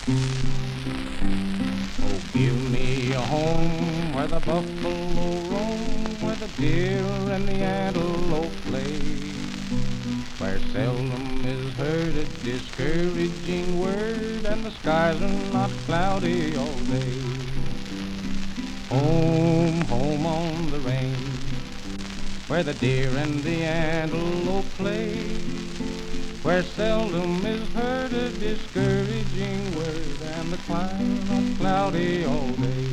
Oh, give me a home where the buffalo roam, where the deer and the antelope play, where seldom is heard a discouraging word, and the skies are not cloudy all day. Home, home on the range, where the deer and the antelope play, where seldom is heard a discouraging word, and the skies are not cloudy all day.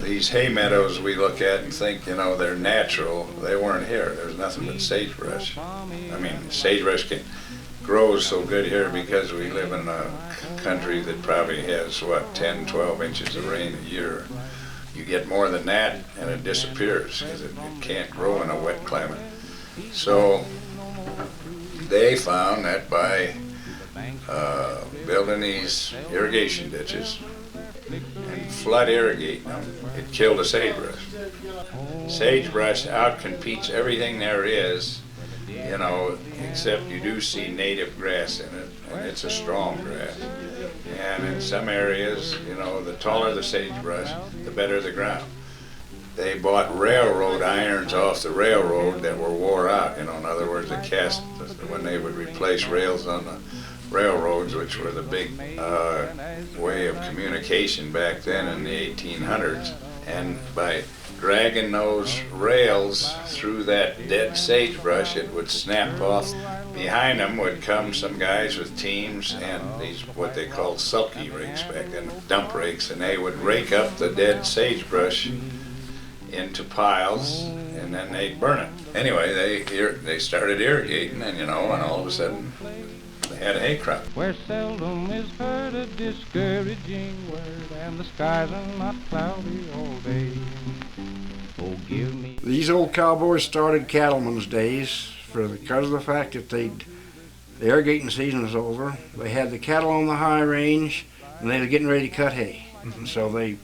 These hay meadows we look at and think, you know, they're natural. They weren't here. There's nothing but sagebrush. I mean, sagebrush grows so good here because we live in a country that probably has, what, 10, 12 inches of rain a year. You get more than that and it disappears because it can't grow in a wet climate. So they found that by building these irrigation ditches and flood irrigating them, it killed the sagebrush. Sagebrush outcompetes everything there is, you know, except you do see native grass in it, and it's a strong grass. And in some areas, you know, the taller the sagebrush, the better the ground. They bought railroad irons off the railroad that were wore out, you know, in other words, when they would replace rails on the railroads, which were the big way of communication back then in the 1800s. And by dragging those rails through that dead sagebrush, it would snap off. Behind them would come some guys with teams and these, what they called sulky rakes back then, dump rakes, and they would rake up the dead sagebrush into piles, and then they'd burn it. Anyway, they started irrigating, and you know, and all of a sudden they had a hay crop. Where seldom is heard a discouraging word, and the skies are not cloudy all day. Oh, give me. These old cowboys started cattleman's days because of the fact that the irrigating season was over. They had the cattle on the high range, and they were getting ready to cut hay. Mm-hmm. So they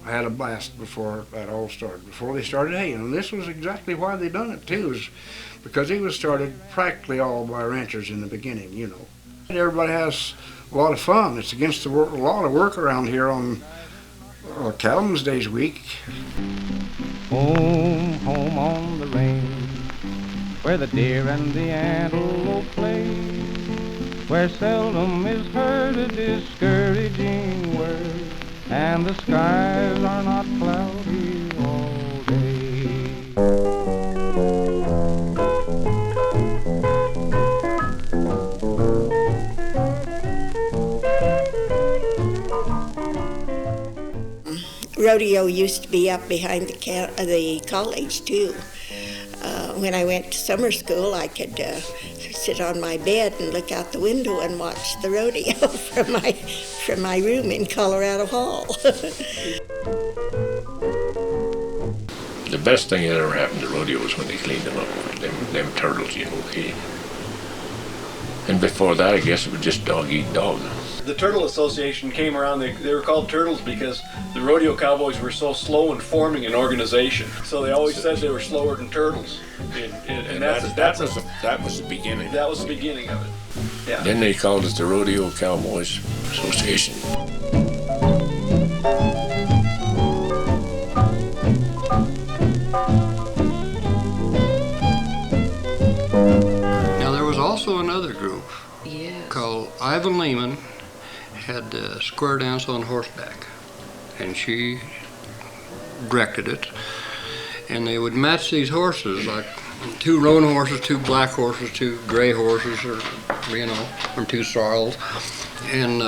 had a blast before that all started, before they started haying. And this was exactly why they done it too, is because it was started practically all by ranchers in the beginning, you know. Everybody has a lot of fun. It's against the law to work around here on Cattleman's Days week. Home, home on the range, where the deer and the antelope play, where seldom is heard a discouraging word, and the skies are not cloudy all day. Rodeo used to be up behind the college too. When I went to summer school, I could sit on my bed and look out the window and watch the rodeo from my room in Colorado Hall. The best thing that ever happened to rodeo was when they cleaned them up, them turtles, you know. And before that, I guess it was just dog eat dog. The Turtle Association came around, they were called turtles because the rodeo cowboys were so slow in forming an organization. So they always said they were slower than turtles. And that was the beginning. That was the beginning of it. Yeah. Then they called it the Rodeo Cowboys Association. Now there was also another group called Ivan Lehman, had the square dance on horseback, and she directed it. And they would match these horses, like 2 roan horses, 2 black horses, 2 gray horses, or from 2 sorrels. And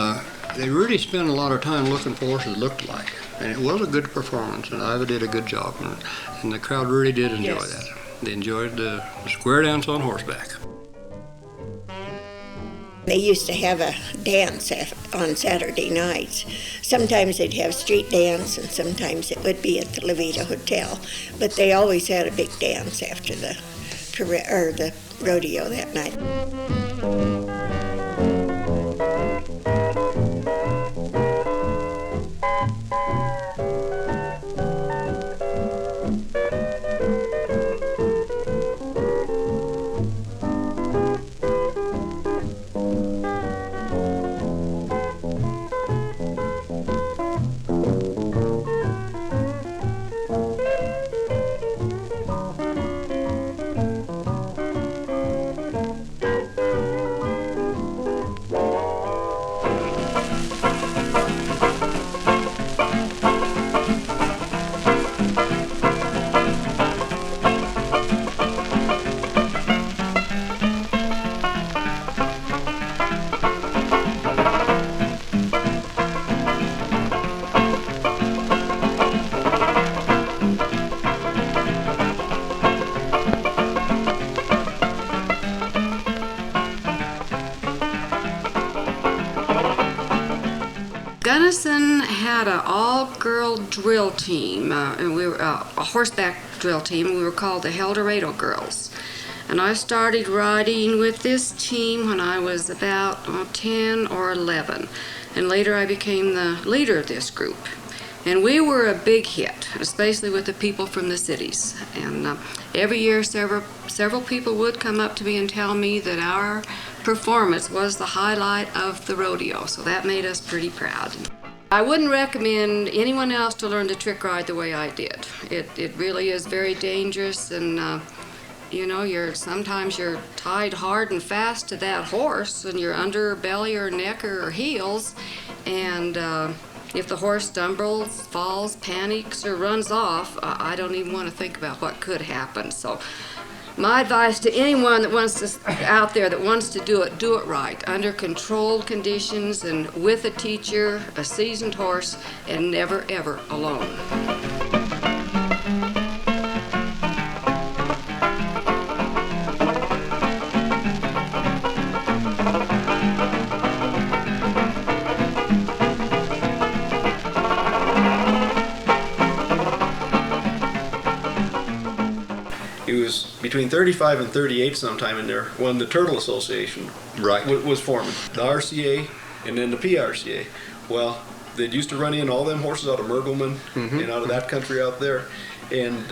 they really spent a lot of time looking for horses that looked like. And it was a good performance, and Iva did a good job, and the crowd really did enjoy that. They enjoyed the square dance on horseback. They used to have a dance on Saturday nights. Sometimes they'd have street dance, and sometimes it would be at the Levita Hotel. But they always had a big dance after the rodeo that night. Gunnison had an all-girl drill team, and we were a horseback drill team. We were called the Eldorado Girls. And I started riding with this team when I was about 10 or 11. And later I became the leader of this group. And we were a big hit, especially with the people from the cities. And every year several people would come up to me and tell me that our performance was the highlight of the rodeo, so that made us pretty proud. I wouldn't recommend anyone else to learn to trick ride the way I did. It really is very dangerous, and you know, sometimes you're tied hard and fast to that horse, and you're under belly or neck or heels, and if the horse stumbles, falls, panics, or runs off, I don't even want to think about what could happen. So my advice to anyone that wants to, out there that wants to do it right, under controlled conditions and with a teacher, a seasoned horse, and never ever alone. He was between 35 and 38 sometime in there when the Turtle Association was forming. The RCA and then the PRCA. Well, they used to run in all them horses out of Mergelman and out of that country out there. And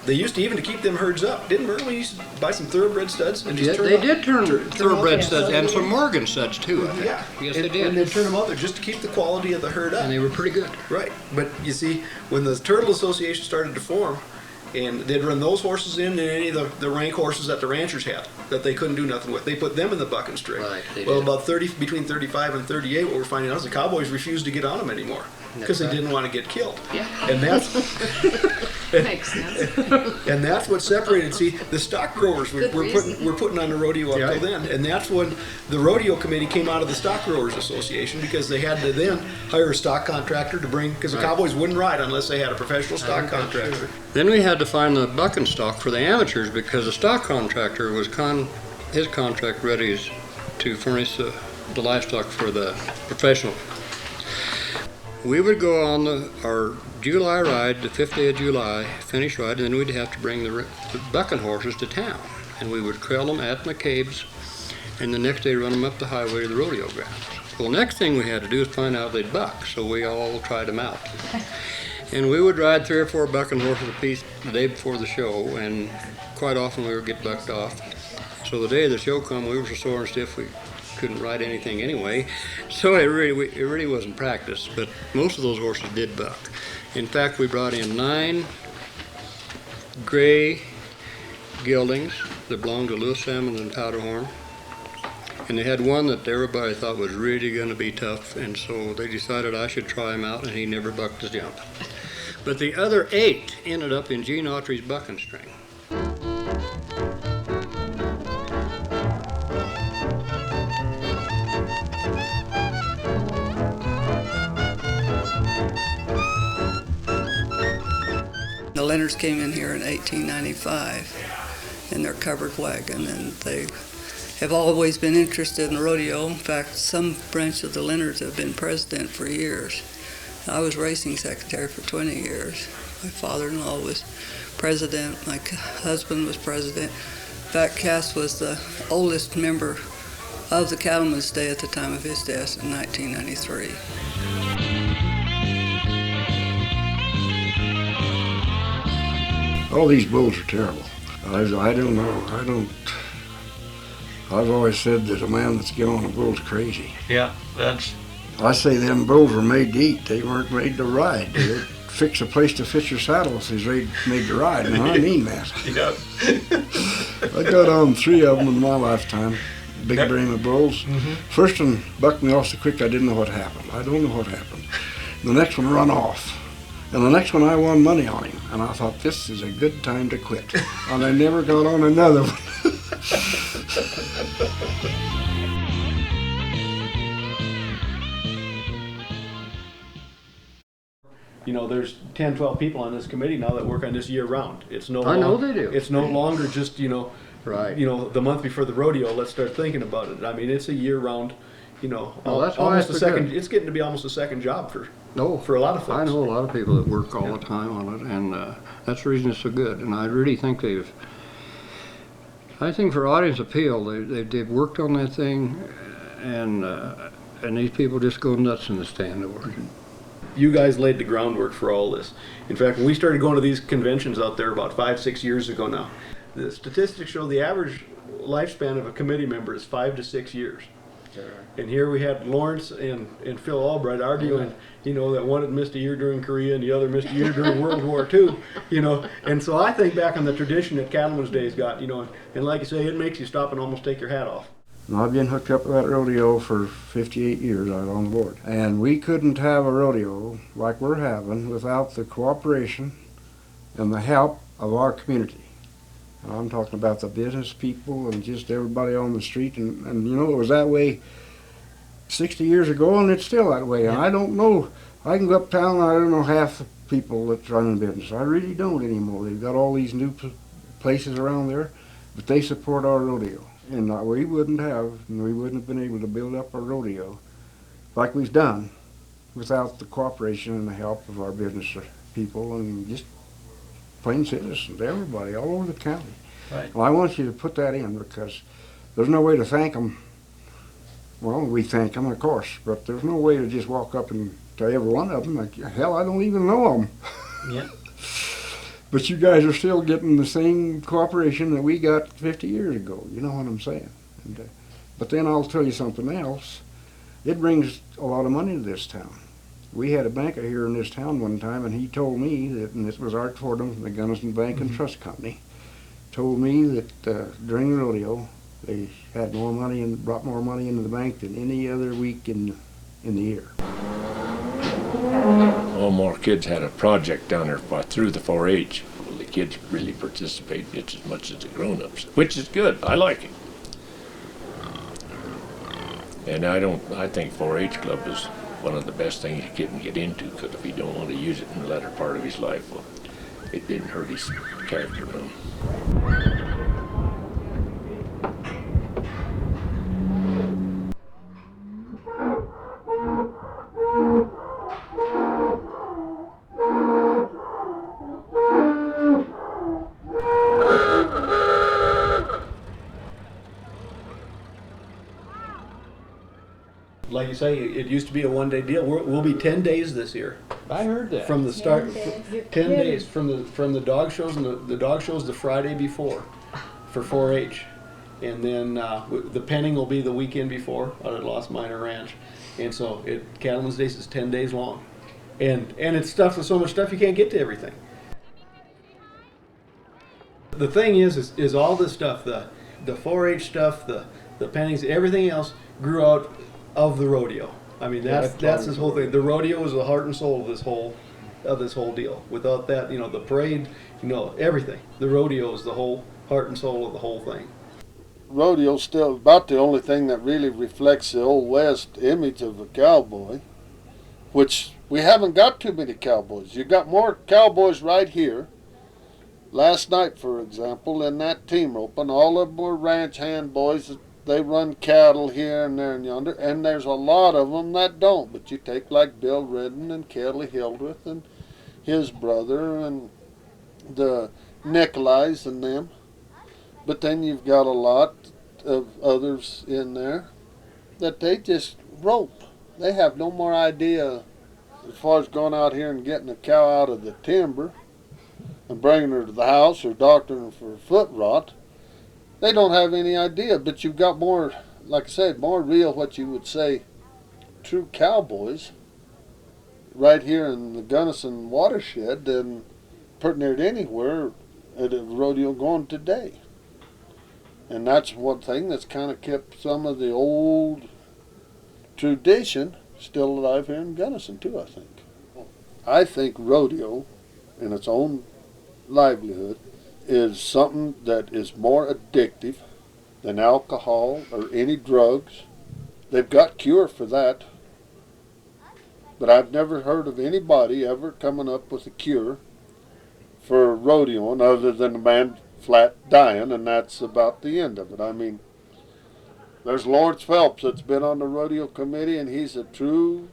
they used to even to keep them herds up. Didn't Mergelman used to buy some thoroughbred studs? And just They did turn thoroughbred studs and some Morgan studs too, I think. Yeah. Yes, they did. And they'd turn them out there just to keep the quality of the herd up. And they were pretty good. Right. But you see, when the Turtle Association started to form, and they'd run those horses in and any of the rank horses that the ranchers had that they couldn't do nothing with. They put them in the buck and string. Right, they well, did. about between 35 and 38, what we're finding out is the cowboys refused to get on them anymore because they didn't want to get killed. Yeah. And that's Makes sense. and that's what separated. See, the stock growers we're putting on the rodeo up till then, and that's when the rodeo committee came out of the Stock Growers Association because they had to then hire a stock contractor to bring because the cowboys wouldn't ride unless they had a professional stock contractor. Then we had to find the bucking stock for the amateurs because the stock contractor was his contract ready is to furnish the livestock for the professional. We would go on our July ride, the 5th day of July, finish ride, and then we'd have to bring the bucking horses to town. And we would trail them at McCabe's, and the next day run them up the highway to the rodeo grounds. Well, next thing we had to do is find out they'd buck, so we all tried them out. And we would ride 3 or 4 bucking horses apiece the day before the show, and quite often we would get bucked off. So the day of the show come, we were so sore and stiff we couldn't ride anything anyway. So it really wasn't practice, but most of those horses did buck. In fact, we brought in 9 gray geldings that belonged to Lewis Salmon and Powderhorn. And they had one that everybody thought was really going to be tough, and so they decided I should try him out, and he never bucked his jump. But the other 8 ended up in Gene Autry's bucking string. The Leonards came in here in 1895 in their covered wagon, and they have always been interested in rodeo. In fact, some branch of the Leonards have been president for years. I was racing secretary for 20 years. My father-in-law was president. My husband was president. In fact, Cass was the oldest member of the Cattleman's Day at the time of his death in 1993. All these bulls are terrible. I don't know. I've always said that a man that's killing a bull's crazy. Yeah, that's. I say them bulls were made to eat. They weren't made to ride. They'd fix a place to fit your saddle if they're made to ride. And I mean that. Yeah. I got on 3 of them in my lifetime. Big Brahma bulls. First one bucked me off so quick I didn't know what happened. I don't know what happened. The next one run off. And the next one I won money on him. And I thought, this is a good time to quit. And I never got on another one. You know, there's 10, 12 people on this committee now that work on this year round. It's no. I know they do. It's no longer just Right. the month before the rodeo. Let's start thinking about it. I mean, it's a year round. you know, Well, that's why almost a it's second. good. It's getting to be almost a second job for No, a lot of folks. I know a lot of people that work all the time on it, and that's the reason it's so good. And I really think I think for audience appeal, they've worked on that thing, and these people just go nuts in the stand over it. You guys laid the groundwork for all this. In fact, when we started going to these conventions out there about 5-6 years ago now, the statistics show the average lifespan of a committee member is 5 to 6 years. And here we had Lawrence and Phil Albright arguing, you know, that one had missed a year during Korea and the other missed a year during World War II, you know. And so I think back on the tradition that Cattleman's Days got, you know, and like you say, it makes you stop and almost take your hat off. And I've been hooked up with that rodeo for 58 years out on the board. And we couldn't have a rodeo like we're having without the cooperation and the help of our community. And I'm talking about the business people and just everybody on the street. And you know, it was that way 60 years ago, and it's still that way. And I don't know, I can go uptown and I don't know half the people that's running business. I really don't anymore. They've got all these new places around there, but they support our rodeo. And we wouldn't have been able to build up our rodeo like we've done without the cooperation and the help of our business people and just plain citizens, everybody, all over the county. Right. Well, I want you to put that in because there's no way to thank them. Well, we thank them, of course, but there's no way to just walk up and to every one of them. Like, hell, I don't even know them. Yeah. But you guys are still getting the same cooperation that we got 50 years ago. You know what I'm saying? And, but then I'll tell you something else. It brings a lot of money to this town. We had a banker here in this town one time, and he told me that, and this was Art Fordham from the Gunnison Bank and Trust Company, told me that during the rodeo, they had more money and brought more money into the bank than any other week in the year. All more kids had a project down there through the 4-H. Well, the kids really participate just as much as the grown-ups, which is good. I like it. And I think 4-H club is one of the best things a kid can get into, because if he don't want to use it in the latter part of his life, well, it didn't hurt his character none. Like you say, it used to be a one-day deal. We'll be 10 days this year. I heard that. From the start, 10 days from the dog shows, and the dog shows the Friday before for 4-H, and then the penning will be the weekend before out at Lost Miner Ranch, and so Cattleman's Days is 10 days long, and it's stuffed with so much stuff you can't get to everything. The thing is all this stuff, the 4-H stuff, the pennings, everything else grew out of the rodeo. I mean, that's this whole thing. The rodeo is the heart and soul of this whole deal. Without that, you know, the parade, you know, everything. The rodeo is the whole heart and soul of the whole thing. Rodeo's still about the only thing that really reflects the old West image of a cowboy, which we haven't got too many cowboys. You got more cowboys right here. Last night, for example, in that team roping, all of them were ranch hand boys. They run cattle here and there and yonder, and there's a lot of them that don't. But you take like Bill Ridden and Kelly Hildreth and his brother and the Nicolais and them. But then you've got a lot of others in there that they just rope. They have no more idea as far as going out here and getting a cow out of the timber and bringing her to the house or doctoring her for foot rot. They don't have any idea, but you've got more, like I said, more real, what you would say, true cowboys right here in the Gunnison watershed than pretty near anywhere at a rodeo going today. And that's one thing that's kind of kept some of the old tradition still alive here in Gunnison too, I think. I think rodeo in its own livelihood is something that is more addictive than alcohol or any drugs. They've got cure for that, but I've never heard of anybody ever coming up with a cure for rodeoing other than a man flat dying, and that's about the end of it. I mean, There's Lawrence Phelps that's been on the rodeo committee, and he's a true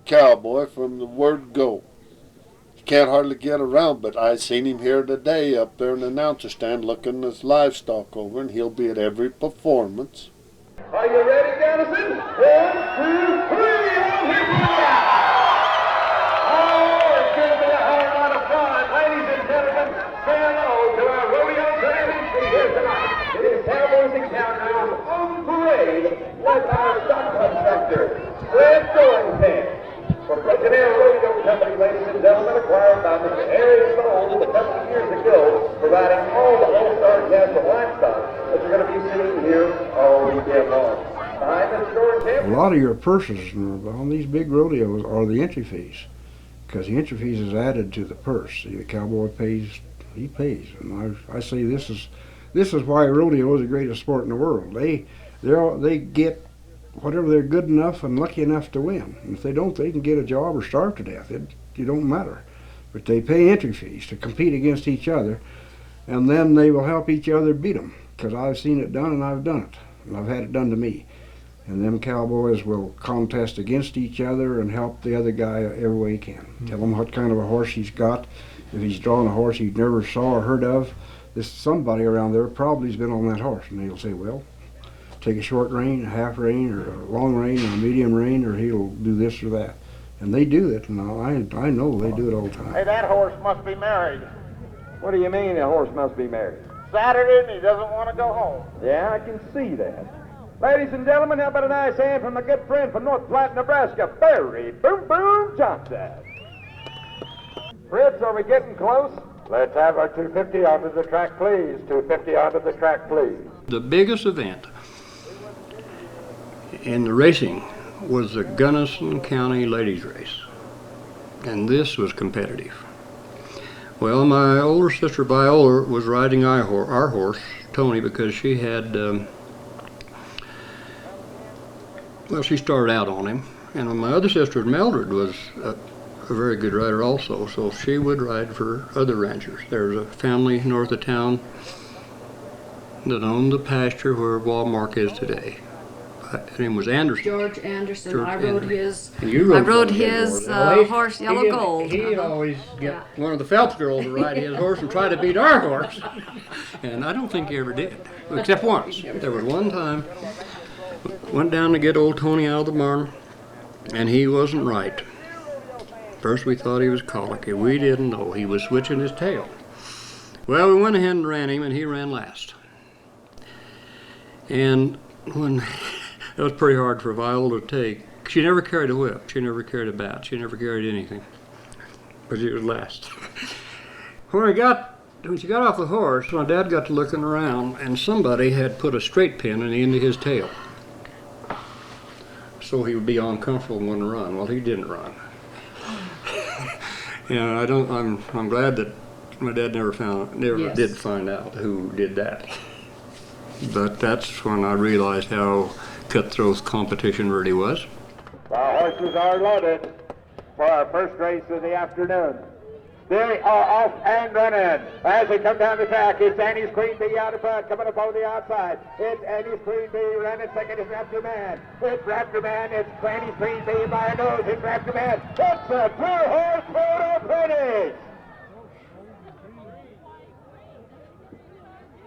cowboy from the word go. You can't hardly get around, but I seen him here today up there in the announcer stand looking his livestock over, and he'll be at every performance. Are you ready, Dennison? 1, 2, 3, and here we go! Oh, it's going to be a whole lot of fun. Ladies and gentlemen, say hello to our rodeo community here tonight. It is Cowboys and Cowgirls on parade with our stock instructor, Fred Thornton. From Legendary Rodeo Company, ladies and gentlemen, acquired by Mr. Harry Sold a couple of years ago, providing all the all-star cast of livestock that you're going to be seeing here all weekend long. Behind this door, Tim. A lot of your purses on these big rodeos are the entry fees, because the entry fees is added to the purse. See, the cowboy pays, he pays, and I say this is why rodeo is the greatest sport in the world. They get whatever they're good enough and lucky enough to win. And if they don't, they can get a job or starve to death. It don't matter. But they pay entry fees to compete against each other, and then they will help each other beat them, because I've seen it done and I've done it. And I've had it done to me. And them cowboys will contest against each other and help the other guy every way he can. Tell him what kind of a horse he's got. If he's drawing a horse he never saw or heard of, somebody around there probably has been on that horse. And he'll say, well, take a short rein, a half rein, or a long rein, or a medium rein, or he'll do this or that. And they do it, and I know they do it all the time. Hey, that horse must be married. What do you mean a horse must be married? Saturday and he doesn't want to go home. Yeah, I can see that. Ladies and gentlemen, how about a nice hand from a good friend from North Platte, Nebraska, Barry Boom Boom Johnson. Fritz, are we getting close? Let's have our 250 onto the track, please. 250 onto the track, please. The biggest event in the racing was the Gunnison County Ladies Race, and this was competitive. Well, my older sister Viola was riding our horse, Tony, because she had, she started out on him, and my other sister Mildred was a very good rider also, so she would ride for other ranchers. There's a family north of town that owned the pasture where Walmart is today. His name was Anderson. George Anderson. George I rode Anderson. his. And you I rode his horse. horse, Yellow Gold. He'd always get one of the Phelps girls to ride his horse and try to beat our horse. And I don't think he ever did, except once. There was one time, went down to get old Tony out of the barn, and he wasn't right. First we thought he was colicky. We didn't know. He was switching his tail. Well, we went ahead and ran him, and he ran last. And when it was pretty hard for Viola to take. She never carried a whip. She never carried a bat. She never carried anything. But she was last. When she got off the horse, my dad got to looking around, and somebody had put a straight pin in the end of his tail, so he would be uncomfortable and wouldn't run. Well, he didn't run. I'm glad that my dad never did find out who did that. But that's when I realized how cutthroat competition really was. The horses are loaded for our first race of the afternoon. They are off and running. As they come down the track, it's Annie's Queen Bee out in front, coming up on the outside. It's Annie's Queen Bee running second. It's Raptor Man. It's Raptor Man. It's Annie's Queen Bee by a nose. It's Raptor Man. It's a two-horse photo finish.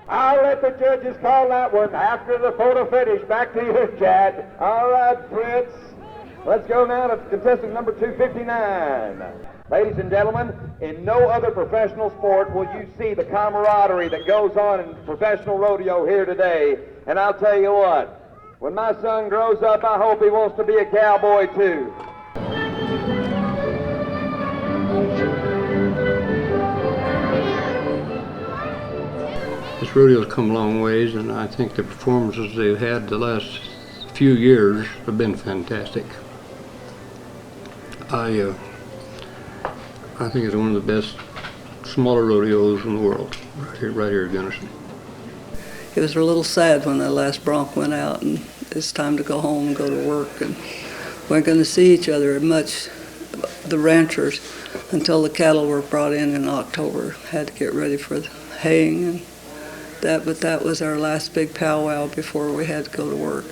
I'll let the judges call that one after the photo finish. Back to you, Chad. All right, Fritz. Let's go now to contestant number 259. Ladies and gentlemen, in no other professional sport will you see the camaraderie that goes on in professional rodeo here today. And I'll tell you what, when my son grows up, I hope he wants to be a cowboy too. This rodeo's come a long ways, and I think the performances they've had the last few years have been fantastic. I think it's one of the best smaller rodeos in the world, right here at Gunnison. It was a little sad when the last bronc went out and it's time to go home and go to work, and we weren't going to see each other much, the ranchers, until the cattle were brought in October. Had to get ready for the haying and But that was our last big powwow before we had to go to work.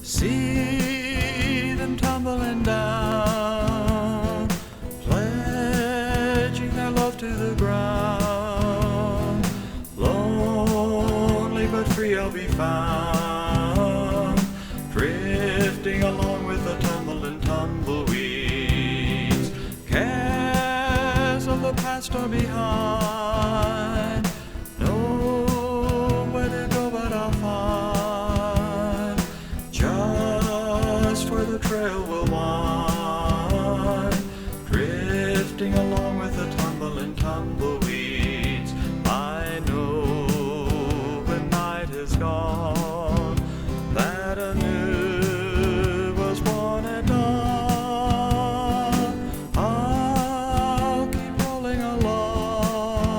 See them tumbling down, pledging their love to the ground. Lonely but free I'll be found, drifting along with the tumbling tumbleweeds. Cares of the past are behind, nowhere to go but I'll find just where the trail will wind, drifting along with the tumbling tumbleweeds. I know when night is gone that a new was born at dawn. I'll keep rolling along,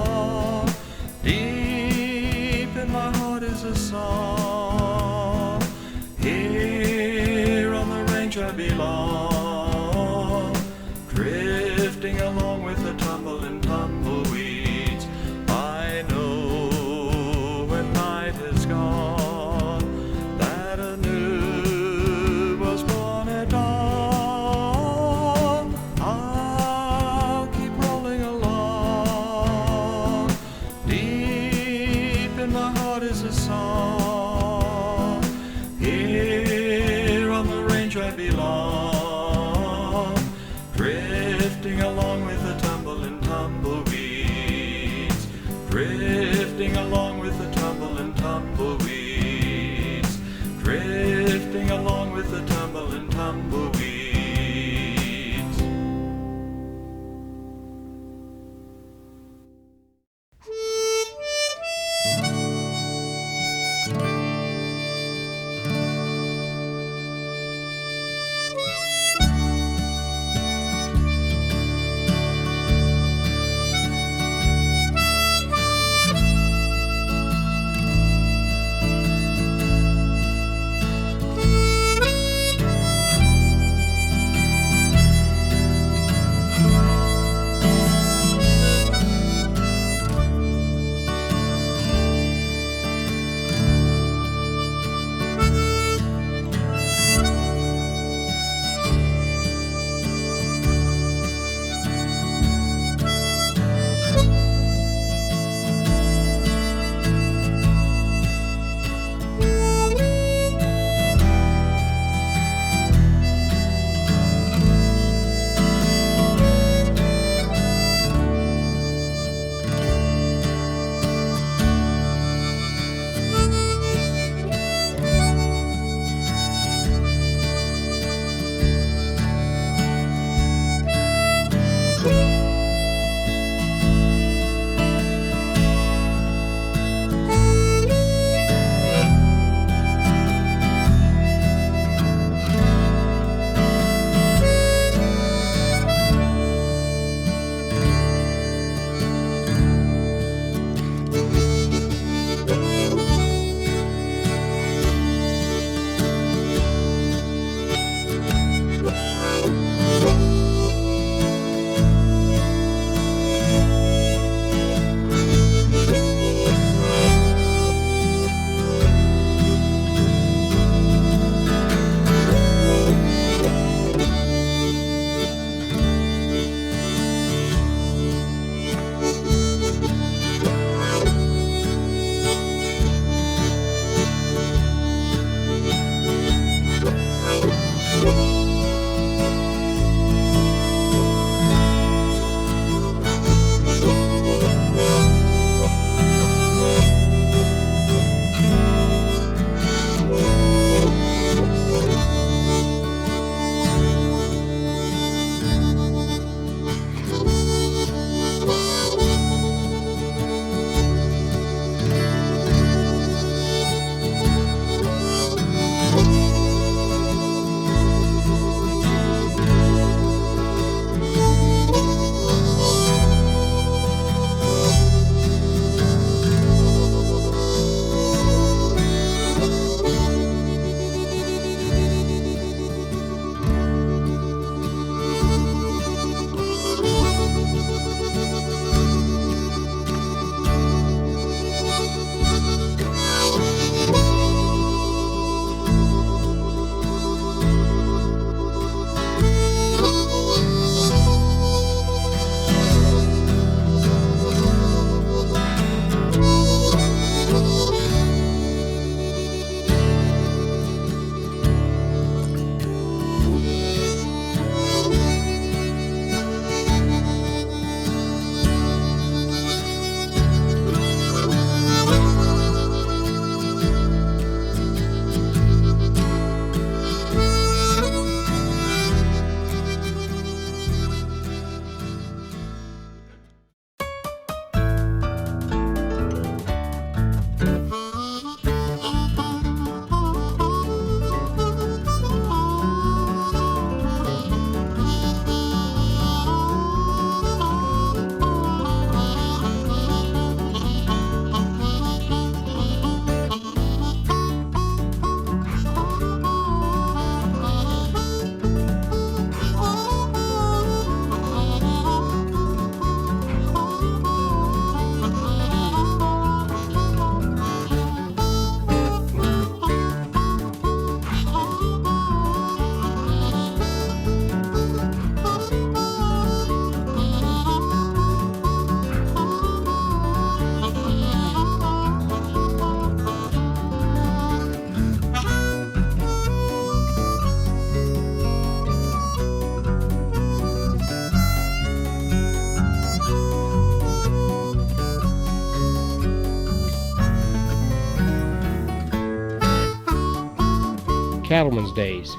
Cattleman's Days,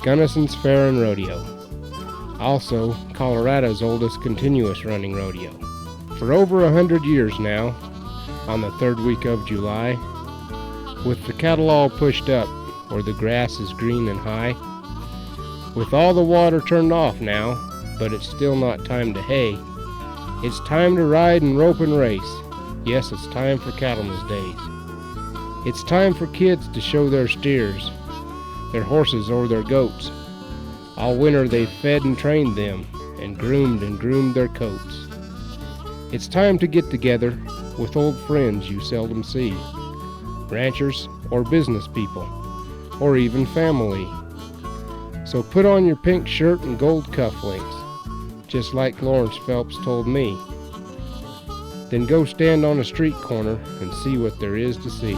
Gunnison's Fair and Rodeo, also Colorado's oldest continuous running rodeo. For over 100 years now, on the third week of July, with the cattle all pushed up where the grass is green and high, with all the water turned off now, but it's still not time to hay, it's time to ride and rope and race. Yes, it's time for Cattleman's Days. It's time for kids to show their steers, their horses or their goats. All winter they've fed and trained them, and groomed their coats. It's time to get together with old friends you seldom see, ranchers or business people, or even family. So put on your pink shirt and gold cufflinks, just like Lawrence Phelps told me. Then go stand on a street corner and see what there is to see.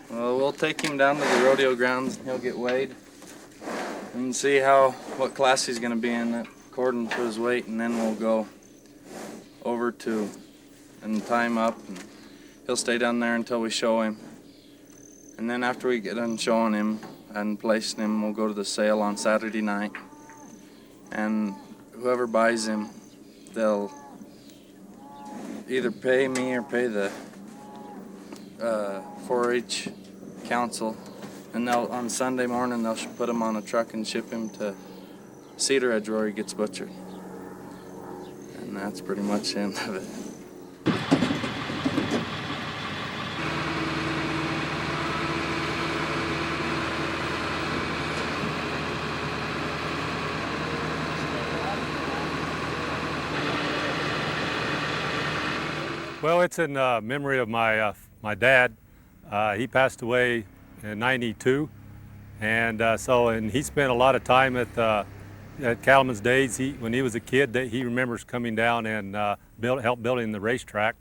We'll take him down to the rodeo grounds and he'll get weighed and see what class he's going to be in according to his weight, and then we'll go over to and tie him up, and he'll stay down there until we show him. And then after we get done showing him and placing him, we'll go to the sale on Saturday night, and whoever buys him, they'll either pay me or pay the 4-H council, and they'll on Sunday morning they'll put him on a truck and ship him to Cedar Edge where he gets butchered. And that's pretty much the end of it. Well, it's in memory of my dad. He passed away in '92, and he spent a lot of time at Cattleman's Days. When he was a kid, he remembers coming down and help building the racetrack.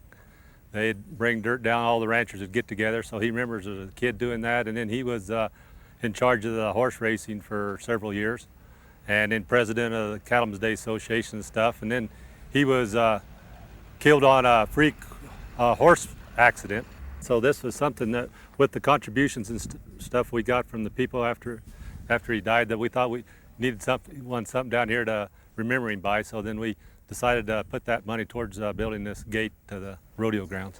They'd bring dirt down, all the ranchers would get together, so he remembers as a kid doing that. And then he was in charge of the horse racing for several years, and then president of the Cattleman's Day Association and stuff. And then he was killed on a freak horse accident. So this was something that, with the contributions and stuff we got from the people after he died, that we thought we needed something down here to remember him by. So then we decided to put that money towards building this gate to the rodeo grounds.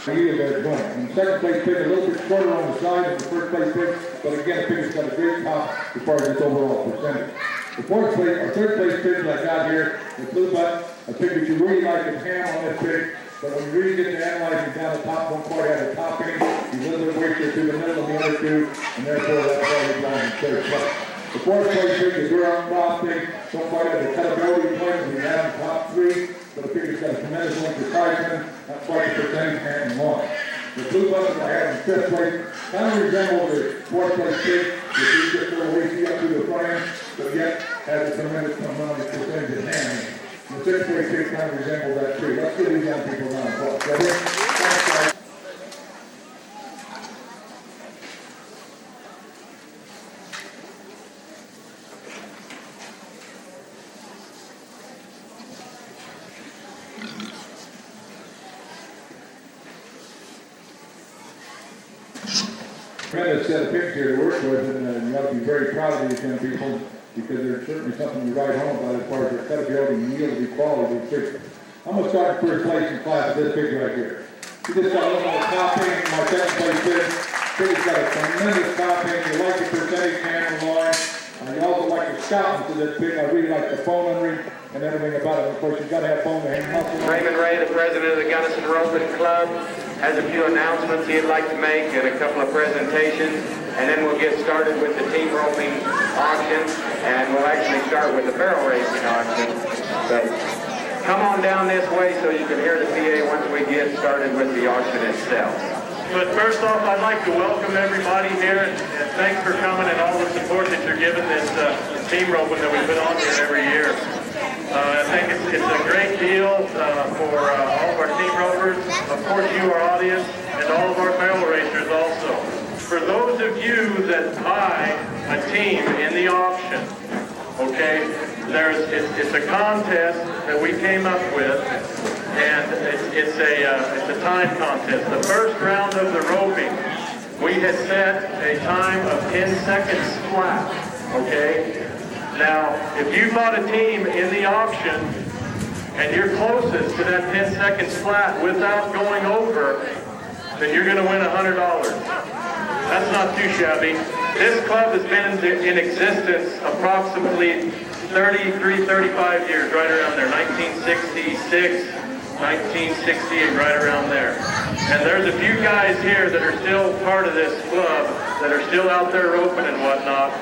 Either they're going. And second place pig a little bit shorter on the side of the first place pig, but again, the pig has got a great top as far as its overall percentage. The fourth place, or third place pig that I got here, the blue butt, a pig that you really like is ham on this pig, but when you really get to analyzing down the top, one part has a topping, he's a little bit weightier through the middle of the other two, and therefore that's why he's down in third place. The fourth place pig is your cross pig, don't quite have the cutability point, we have the top three, but the pig has got a tremendous length of size, not quite the percentage and long. The blue butt that I have in fifth place kind of resembles the fourth place pig, which is just a little racy up to the front end, but yet has a tremendous amount of percentage in hand. The secretary tree kind of resembles that tree. Let's give these young people a round of applause. Ready? Thanks, guys. Tremendous set of pictures here to work with, and you ought to be very proud of these young people because there's certainly something to write home about as far as their credibility and yield of equality of pictures. I'm going to start in first place in class with this picture right here. You just got a look at the top painting, my second place here. Picture's got a tremendous top painting. You like the percentage camera line. You also like the scouting to this picture. I really like the bone ring and everything about it. Of course, you've got to have bone to hang muscle. Raymond Ray, the president of the Gunnison Roping Club, has a few announcements he'd like to make and a couple of presentations, and then we'll get started with the team roping auction, and we'll actually start with the barrel racing auction. But come on down this way so you can hear the PA once we get started with the auction itself. But first off, I'd like to welcome everybody here, and thanks for coming and all the support that you're giving this team roping that we put on here every year. I think it's a great deal for all of our team ropers, of course you, our audience, and all of our barrel racers also. For those of you that buy a team in the auction, okay, it's a contest that we came up with, and it's a time contest. The first round of the roping, we had set a time of 10 seconds flat, okay? Now, if you bought a team in the auction and you're closest to that 10 seconds flat without going over, then you're going to win $100. That's not too shabby. This club has been in existence approximately 33, 35 years, right around there, 1966, 1968, right around there. And there's a few guys here that are still part of this club that are still out there roping and whatnot,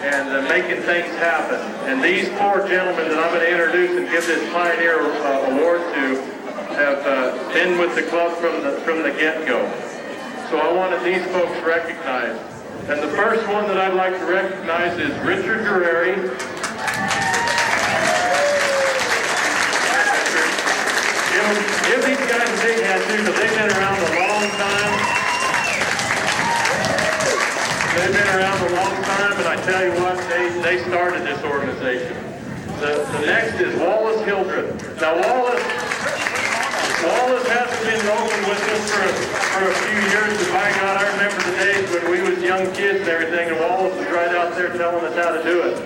and making things happen. And these four gentlemen that I'm going to introduce and give this Pioneer Award to have been with the club from the get-go. So I wanted these folks recognized. And the first one that I'd like to recognize is Richard Guerreri. Give these guys a big hand too, because they've been around a long time. They've been around a long time, and I tell you what, they started this organization. The next is Wallace Hildreth. Now Wallace hasn't been roping with us for a few years, but by God, I remember the days when we was young kids and everything, and Wallace was right out there telling us how to do it.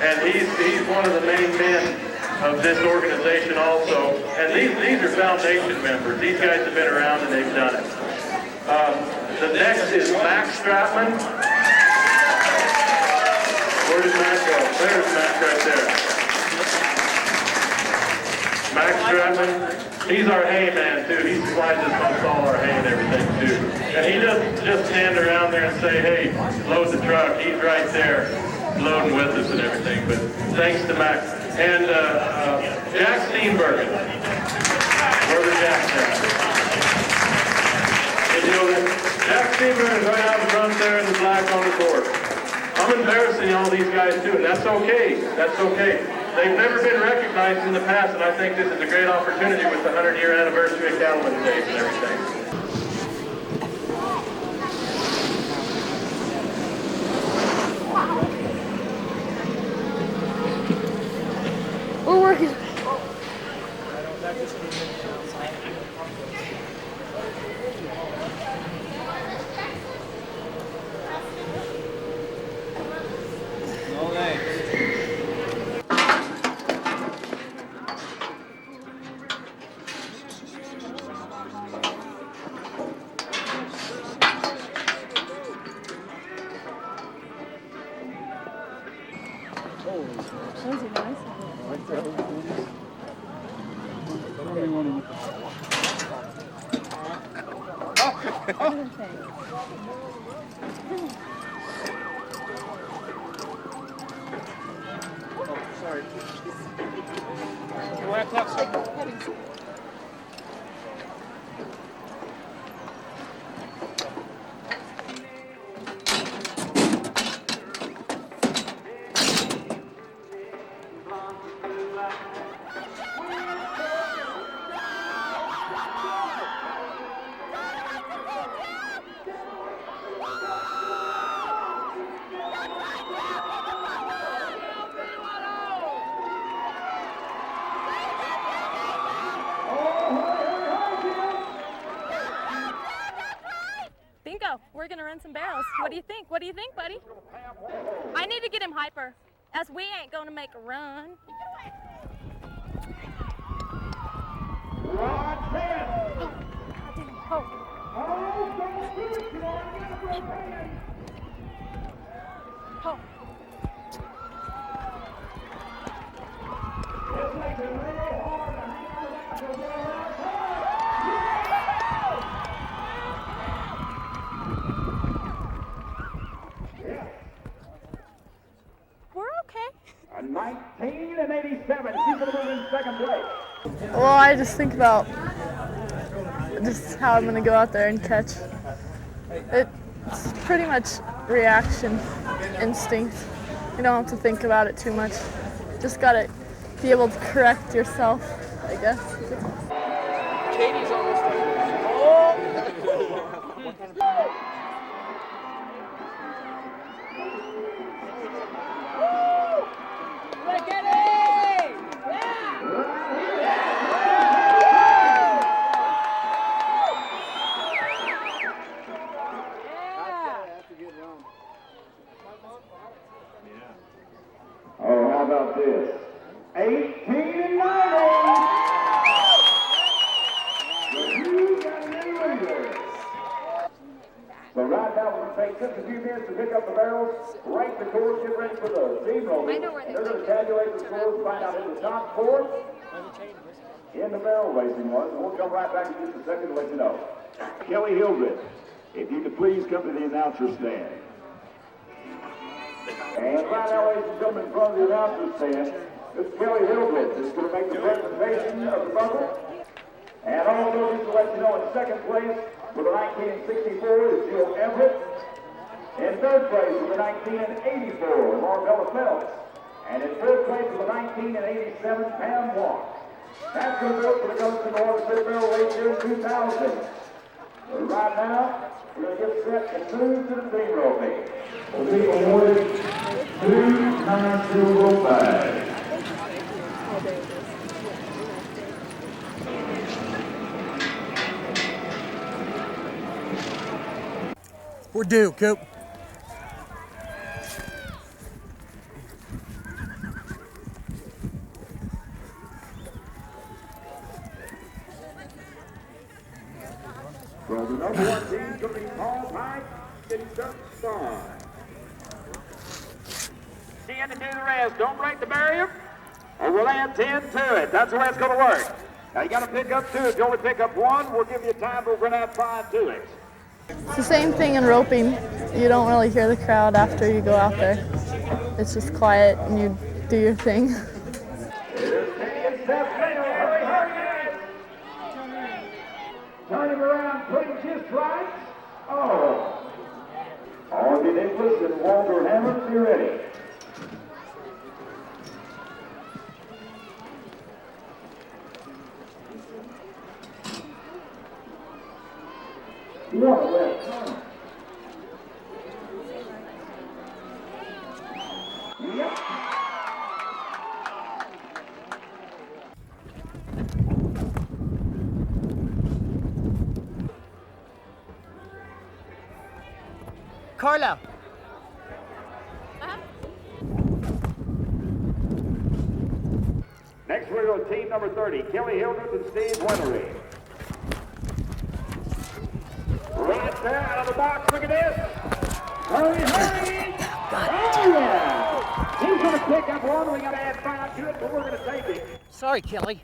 And he's one of the main men of this organization also. And these are foundation members. These guys have been around and they've done it. The next is Max Stratman. Where did Max go? There's Max right there. Max Stratman, he's our hay man too. He supplies us with all our hay and everything too. And he doesn't just stand around there and say, hey, load the truck. He's right there loading with us and everything. But thanks to Max. And Jack Steenbergen. Where's Jack at? Jack Steenbergen is right out in front there in the black on the board. I'm embarrassing all these guys too, and that's okay. That's okay. They've never been recognized in the past, and I think this is a great opportunity with the 100-year anniversary of Cattleman Days and everything. We're working. Dingo, we're gonna run some barrels. What do you think? What do you think, buddy? I need to get him hyper, as we ain't gonna make a run. Oh. We're okay. A 1987. Keep it in second place. Well, I just think about just how I'm going to go out there and catch. It's pretty much reaction, instinct. You don't have to think about it too much. Just got to be able to correct yourself, I guess. Katie's almost Oh, how about this? 18 and 90. You got a new leader. So right now we're going to take just a few minutes to pick up the barrels, rank the course, get ready for the team rolling. They're going to tabulate the scores, find out who the top four in the barrel racing was, and we'll come right back in just a second to let you know. Kelly Hildreth, if you could please come to the announcer stand. And right now, ladies and gentlemen, in front of the announcer stand, this is Kelly Hildreth is going to make the presentation of the bundle. And also, just to let you know, in second place with a 1964 is Jill Everett. In third place with a 1984, Marvella Phelps. And in fourth place with a 1987, Pam Walk. That's going to do it for the Gunston Oil Fit Barrel Race here in 2000. But right now, we're going to get set and move to the team roping. We'll be awarded 2 nice silver bags. We're due, Coop. Well, the number one team to be Paul Pike in Duck Spawn. Stand to do the rest. Don't break the barrier, or we'll add 10 to it. That's the way it's going to work. Now, you got to pick up 2. If you only pick up 1, we'll give you time, but we're going to add 5 to it. It's the same thing in roping. You don't really hear the crowd after you go out there. It's just quiet and you do your thing. Hurry, hurry! Turn him around, put him just right. Oh. Arby Nicholas and Walter Hammond, be ready. What a left turn. Yep. Carla. Next we're going to team number 30, Kelly Hildreth and Steve Winnery. Right there out of the box, look at this. Hurry, hurry! Oh yeah! He's going to pick up 1, we got to add 5 to it, but we're going to take it. Sorry, Kelly.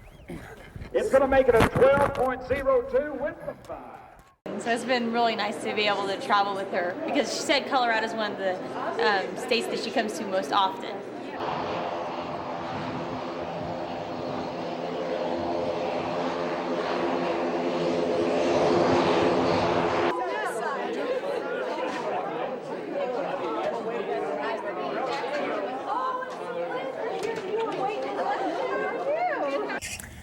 It's going to make it a 12.02 with the 5. So it's been really nice to be able to travel with her because she said Colorado is one of the states that she comes to most often.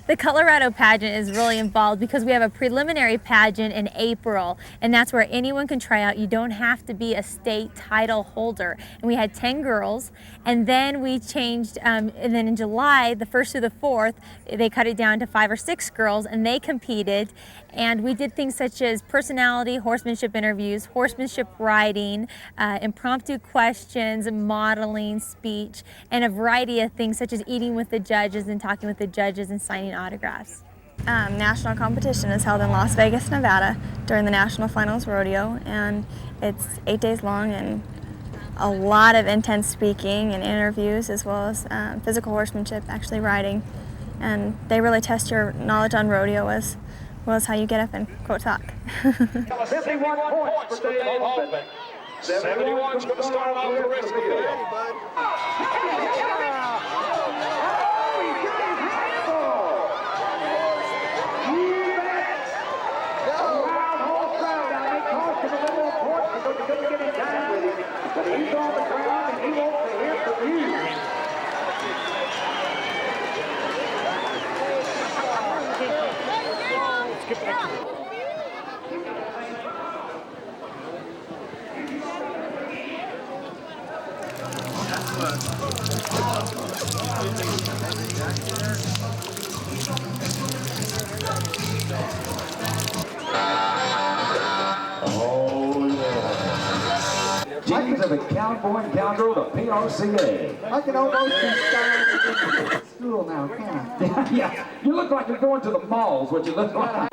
The Colorado pageant is really involved because we have a preliminary pageant in April, and that's where anyone can try out. You don't have to be a state title holder. And we had 10 girls, and then we changed, and then in July, the 1st through the 4th, they cut it down to 5 or 6 girls, and they competed. And we did things such as personality, horsemanship interviews, horsemanship riding, impromptu questions, modeling, speech, and a variety of things such as eating with the judges and talking with the judges and signing autographs. National competition is held in Las Vegas, Nevada during the National Finals Rodeo, and it's 8 days long and a lot of intense speaking and interviews, as well as physical horsemanship, actually riding. And they really test your knowledge on rodeo as well as how you get up and quote talk. 51 points for Dave Hoffman. 71's going to start off the rest of the field. But he's on the ground and he wants to hear from you. Skip back to Teams of the Cowboy and Cowgirl, the PRCA. I can almost be starting to go to school now, can't I? Yeah, you look like you're going to the malls, what you look like.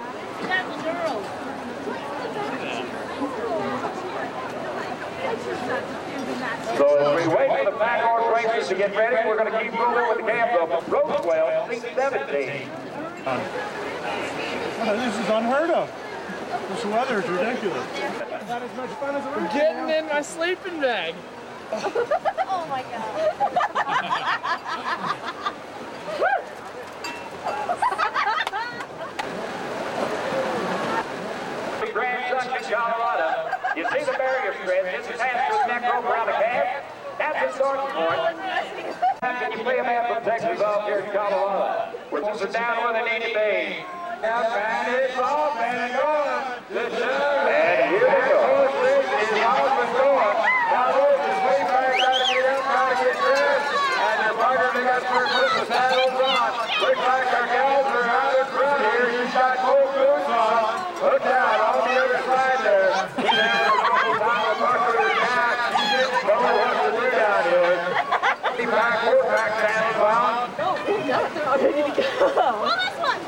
So as we wait for the pack horse racers to get ready, we're going to keep moving with the camp of Roswell, seat 17. This is unheard of. This weather is ridiculous. Not as much fun as we're getting in my sleeping bag. Oh my God. Grand Junction, Colorado. You see the barrier spread, just past the neck rope around the calf. That's the starting point. Can you play a man from Texas off here in Colorado? We're closer down where they need to be. Now, and it's off and going. And here they go. His husband's going. Now, look, the swing back trying to get up, trying to get dressed. And their partner, they got their Christmas saddles on. Looks like our gals are out in front here. She's got full boots on. Look out, on the other side there. He's having an awful time with Parker and Jack. Don't know what to do down here. He back, four back saddles on. I'm ready to go. Well, this one.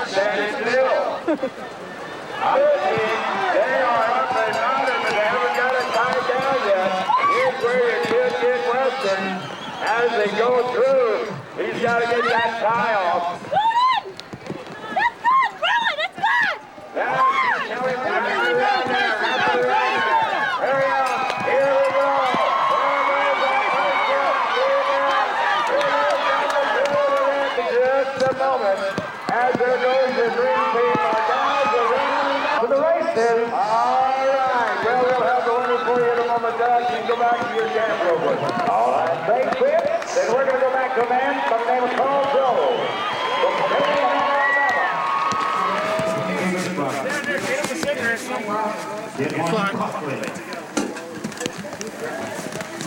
Standing still. They are up and running, but they haven't got it tied down yet. Here's where your kid get Western. As they go through, he's got to get that tie off. That's good, Bruin, it's good. Hurry up, here we go. Just a moment, as there goes the green team, our guys are running for the races. All right, well, we'll have the winner for you in a moment, Doug. You can go back to your camp real quick. All right, they quit. Then we're going to go back to a man by the name of Carl Joe.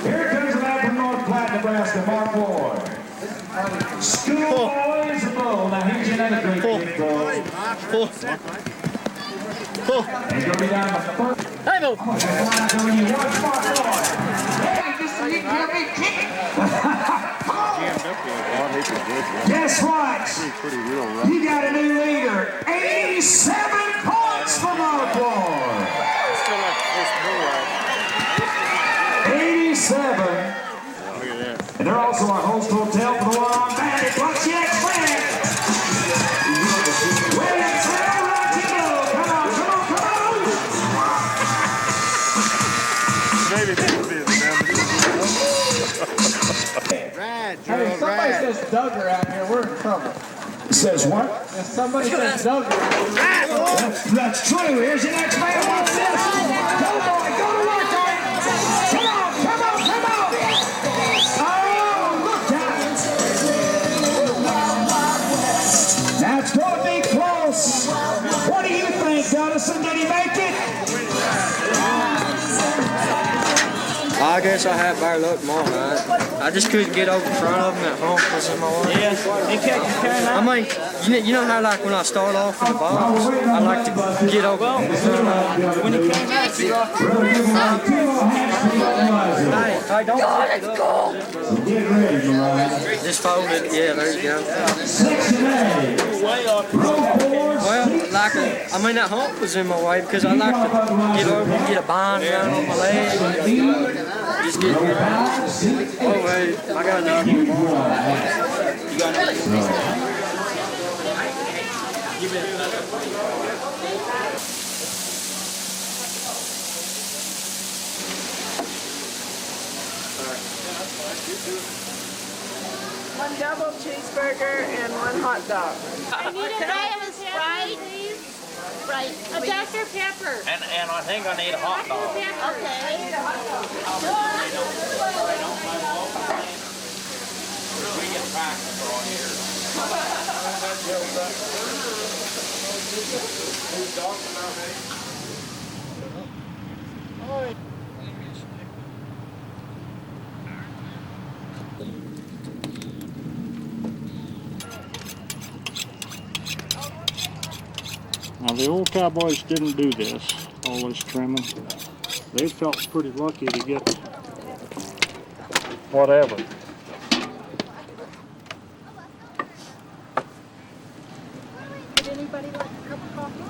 Here comes a man from North Platte, Nebraska, Mark Ward. Schoolboys Bull. Now here's another great kid, bro. He's going to be down the first. I know. Guess what? You got a new leader. 87 points for Mark Ward. 87. And they're also our host hotel for the Wild Bandit. What's the next win? Williams, Rocky Bull. Come on, come on, come on. Maybe this will be the Hey, if somebody says Duggar out here, we're in trouble. Says what? If somebody says Duggar, that's true. Here's your next man. What's this? Go, boy, go to work, guys. Come on, come on, come on. Oh, look out. Did he make it? I guess I had better luck more night. I just couldn't get over in front of him. That hump was in my way. Yeah, he kept carrying out. I mean, you know how like when I start off in the box, I like to get over in front of him. When he came out, he Hey, don't flip it up. Get ready, Mariah. Just fold it. Yeah, there you go. Section A. Well, like I mean that hump was in my way because I like to get over and get a bind down on my leg. Just get good. Oh wait, I got another one. One double cheeseburger and one hot dog. I need a diet Sprite, please. Sprite. A Dr. Pepper. And I think I need a hot dog. Okay. We get practice on here. Now the old cowboys didn't do this, all this trimming. They felt pretty lucky to get whatever. Would anybody like a cup of coffee?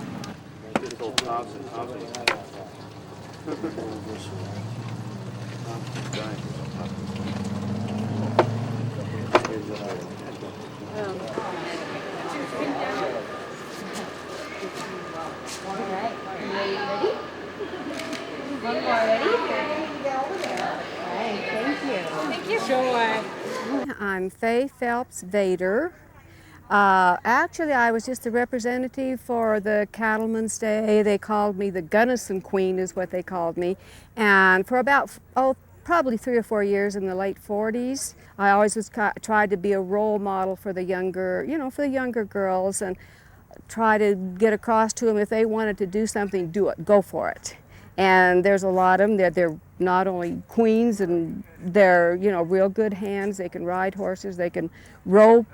I'm Faye Phelps Vader. Actually, I was just a representative for the Cattleman's Day. They called me the Gunnison Queen is what they called me. And for about, probably 3 or 4 years in the late 40s, I always was tried to be a role model for the younger, for the younger girls and try to get across to them if they wanted to do something, do it, go for it. And there's a lot of them. They're not only queens, and they're real good hands. They can ride horses, they can rope,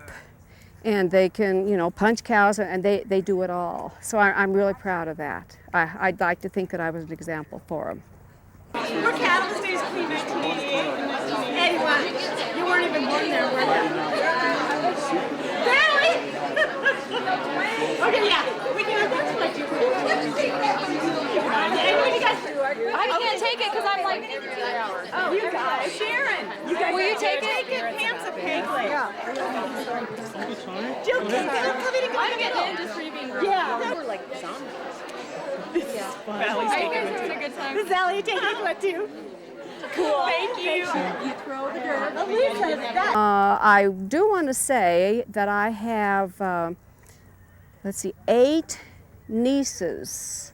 and they can punch cows, and they do it all. So I'm really proud of that. I'd like to think that I was an example for them. We're Cattleman's Day Queen 1988 and 1981. You weren't even born there, were you? Barely. Okay, yeah. We can congratulate you. I can't take it because I'm like. Oh, you guys. Sharon. You guys. Will you take it? Pam's a pig leg. Jill, come in. I'm getting in just for you being rude. Yeah. We're like zombies. Are you guys having a good time? Sally, you taking one too? Cool. Thank you. You throw the dirt. Elisa, that. I do want to say that I have, 8 nieces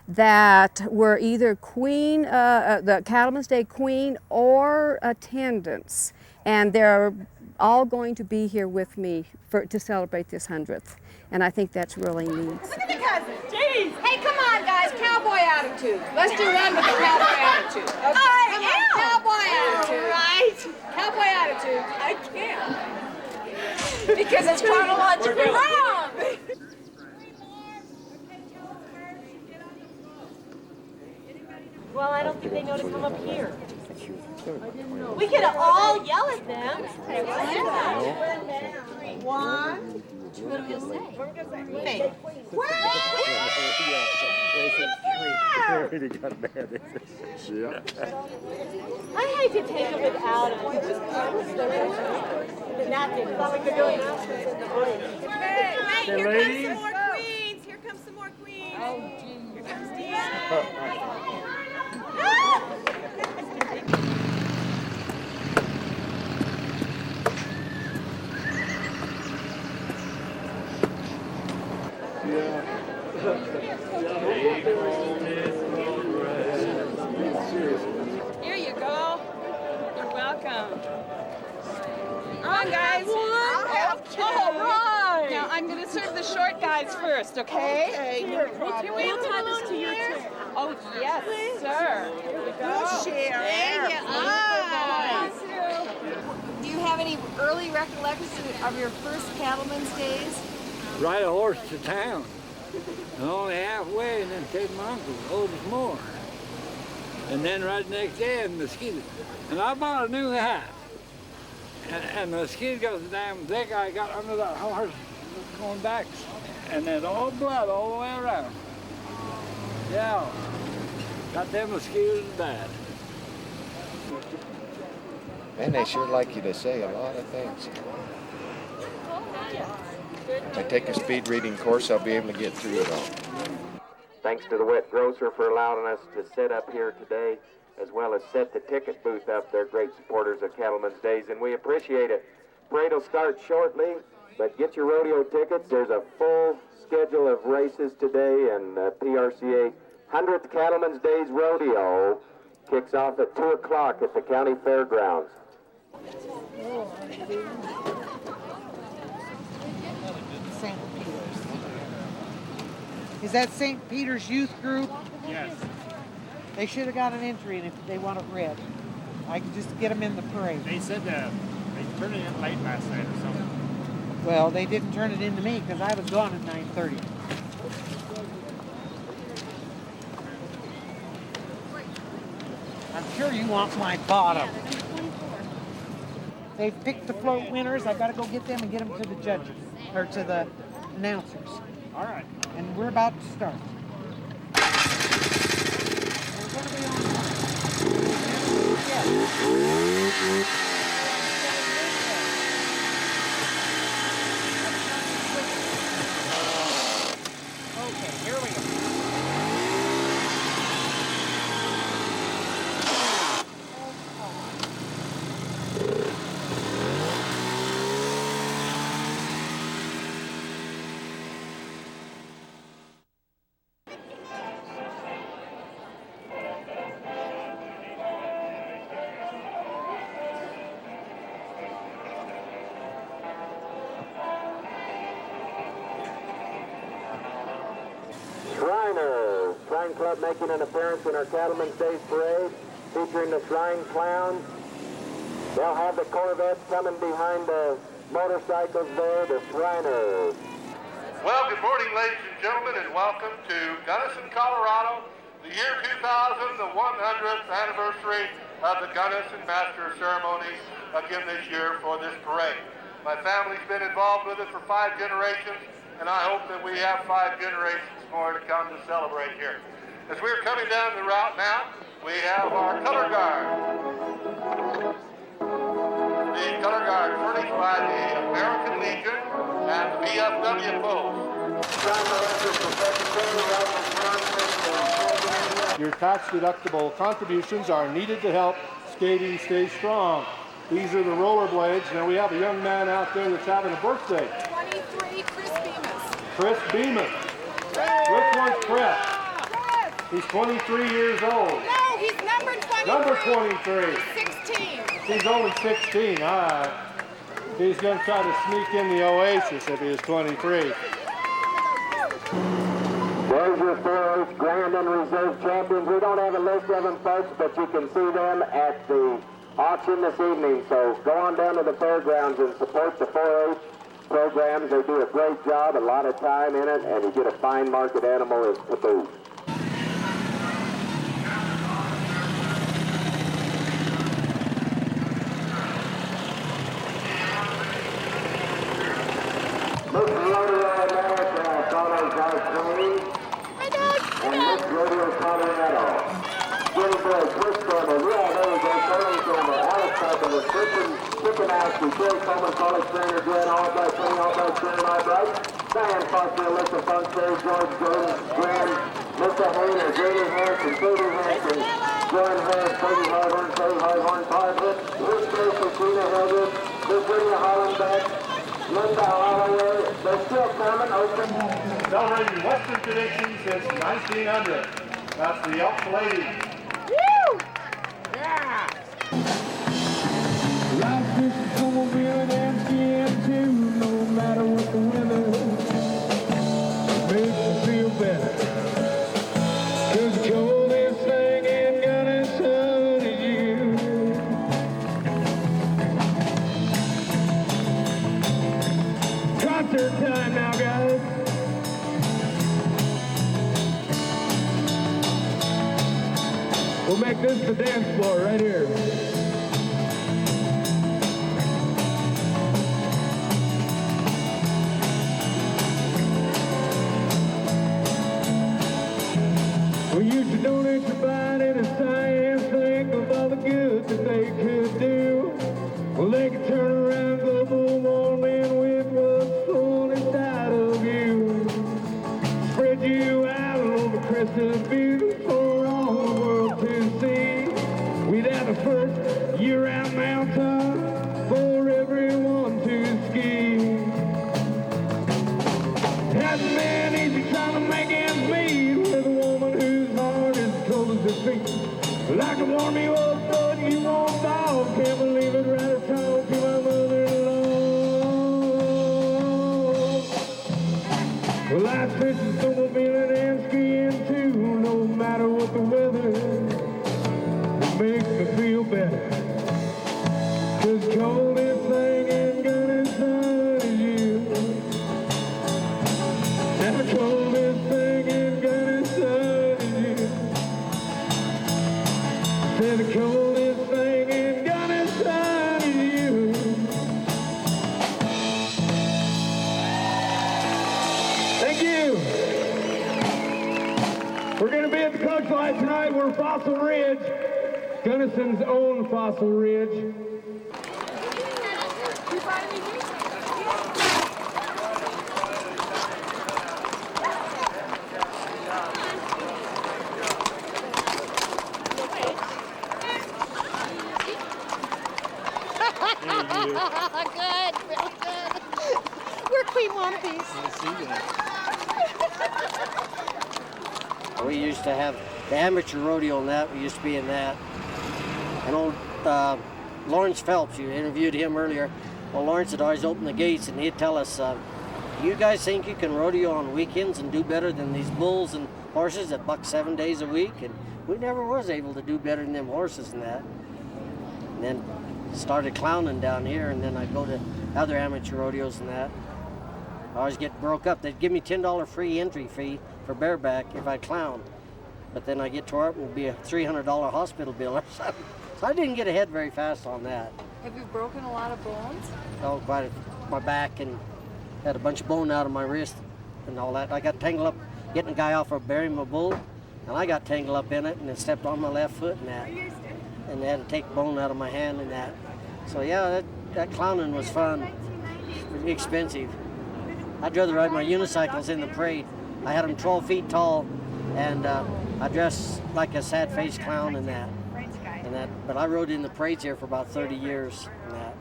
that were either queen, the Cattleman's Day queen or attendants. And they're all going to be here with me to celebrate this 100th. And I think that's really neat. Look at the cousin. Jeez. Hey, come on, guys. Cowboy attitude. Let's do one with the cowboy attitude. Okay. Come on, cowboy attitude. Right. Cowboy attitude. I can't. Because it's chronologically wrong. Well, I don't think they know to come up here. We could all yell at them. Okay, one, two. What are we going to say? I hate to take them without them. The napkin. Hey, here comes some more queens. Here comes some more queens. Oh, gee. Here comes Deanna. Here you go. You're welcome. Come on, guys. All right. Now I'm going to serve the short guys first. first, okay? Okay, no problem. We'll tie this to your chair. Oh, yes, sir. Here we go. We'll share. There you are. Do you have any early recollections of your first Cattleman's days? Ride a horse to town. And only halfway, and then take my uncle, Otis Moore. And then right next day in mosquitoes. And I bought a new hat. And the mosquito goes damn thick. I got under that horse going back. And there's all blood all the way around. Yeah. Got them mosquitoes bad. Man, they sure like you to say a lot of things. If I take a speed reading course, I'll be able to get through it all. Thanks to the Wet Grocer for allowing us to sit up here today, as well as set the ticket booth up. They're great supporters of Cattleman's Days, and we appreciate it. Parade will start shortly, but get your rodeo tickets. There's a full schedule of races today, and PRCA 100th Cattleman's Days Rodeo kicks off at 2 o'clock at the county fairgrounds. St. Peter's. Is that St. Peter's Youth Group? Yes. They should have got an entry in if they want it red. I could just get them in the parade. They said they turned it in late last night or something. Well, they didn't turn it in to me because I was gone at 9:30. I'm sure you want my bottom. They've picked the float winners. I got to go get them and get them to the judges, or to the announcers. All right. And we're about to start. We're going to be on Okay, here we go. Shrine Club making an appearance in our Cattleman's Days Parade, featuring the Shrine Clowns. They'll have the Corvettes coming behind the motorcycles there, the Shriners. Well, good morning, ladies and gentlemen, and welcome to Gunnison, Colorado, the year 2000, the 100th anniversary of the Gunnison Master of Ceremonies, again this year for this parade. My family's been involved with it for 5 generations, and I hope that we have 5 generations more to come to celebrate here. As we're coming down the route now, we have our color guard. The color guard furnished by the American Legion and the VFW Post. Your tax-deductible contributions are needed to help skating stay strong. These are the rollerblades. Now we have a young man out there that's having a birthday. 23, Chris Bemis. Chris Beeman. Which one's Chris? He's 23 years old. No, he's number 23. Number 23. 16. He's only 16, all right. He's going to try to sneak in the Oasis if he is 23. There's your 4-H Grand and Reserve champions. We don't have a list of them, folks, but you can see them at the auction this evening. So go on down to the fairgrounds and support the 4-H programs. They do a great job, a lot of time in it, and you get a fine market animal to boot. And Miss Rodeo Colorado. Jimmy Boy, Chris Campbell, yeah, there we go, Tony Campbell, Alex Campbell, Chicken Ashley, Jerry Coleman, College Trainer, Glenn Albright, Tony Albright, Sharon Albright, Diane Foster, Alyssa Funster, George Jordan, Glenn, Mr. Hayner, Grady Hanson, Katie Hanson, John Harris, Cody Harborn, Barbara, Liz Grace, Christina Hilgert, Miss Lydia Hollenbeck, Linda Holloway, they're still coming, open. Celebrating Western tradition since 1900. That's the Elks Lady. Woo! Yeah! Life is gonna be an MTM too, no matter what the weather. We'll make this the dance floor right here. Well, you should donate your body to science. Think of all the good that they could do. Well, they could turn around global warming with what's on inside of you. Spread you out over crescent views for all the world to see. We'd have the first year-round mountain for everyone to ski. Hasn't been easy trying to make ends meet with a woman whose heart is as cold as her feet. Well, I can warm you up, but you won't fall. Can't believe it, rather talk to my mother-in-law. Well, I fish and snowmobiling and skiing too, no matter what the weather. It makes me feel better. 'Cause coldest thing in Gunnison is you. And the coldest thing in Gunnison is you. Say the coldest thing in Gunnison is you. Thank you. We're going to be at the Coach Light tonight. We're Fossil Ridge, Gunnison's own Fossil Ridge. Good, real good. We're Queen Wumpies. We used to have the amateur rodeo and that. We used to be in that. And old Lawrence Phelps, you interviewed him earlier. Well, Lawrence would always open the gates and he'd tell us, you guys think you can rodeo on weekends and do better than these bulls and horses that buck 7 days a week? And we never was able to do better than them horses and that. And then started clowning down here, and then I'd go to other amateur rodeos and that. I always get broke up. They'd give me $10 free entry fee for bareback if I clown. But then I get tore up and it would be a $300 hospital bill or something. So I didn't get ahead very fast on that. Have you broken a lot of bones? Oh, quite a, my back, and had a bunch of bone out of my wrist and all that. I got tangled up getting a guy off of burying my bull, and I got tangled up in it and it stepped on my left foot and that. And they had to take bone out of my hand and that. So yeah, that clowning was fun. Pretty expensive. I'd rather ride my unicycles in the parade. I had them 12 feet tall, and I dressed like a sad-faced clown and that. But I rode in the parades here for about 30 years and that.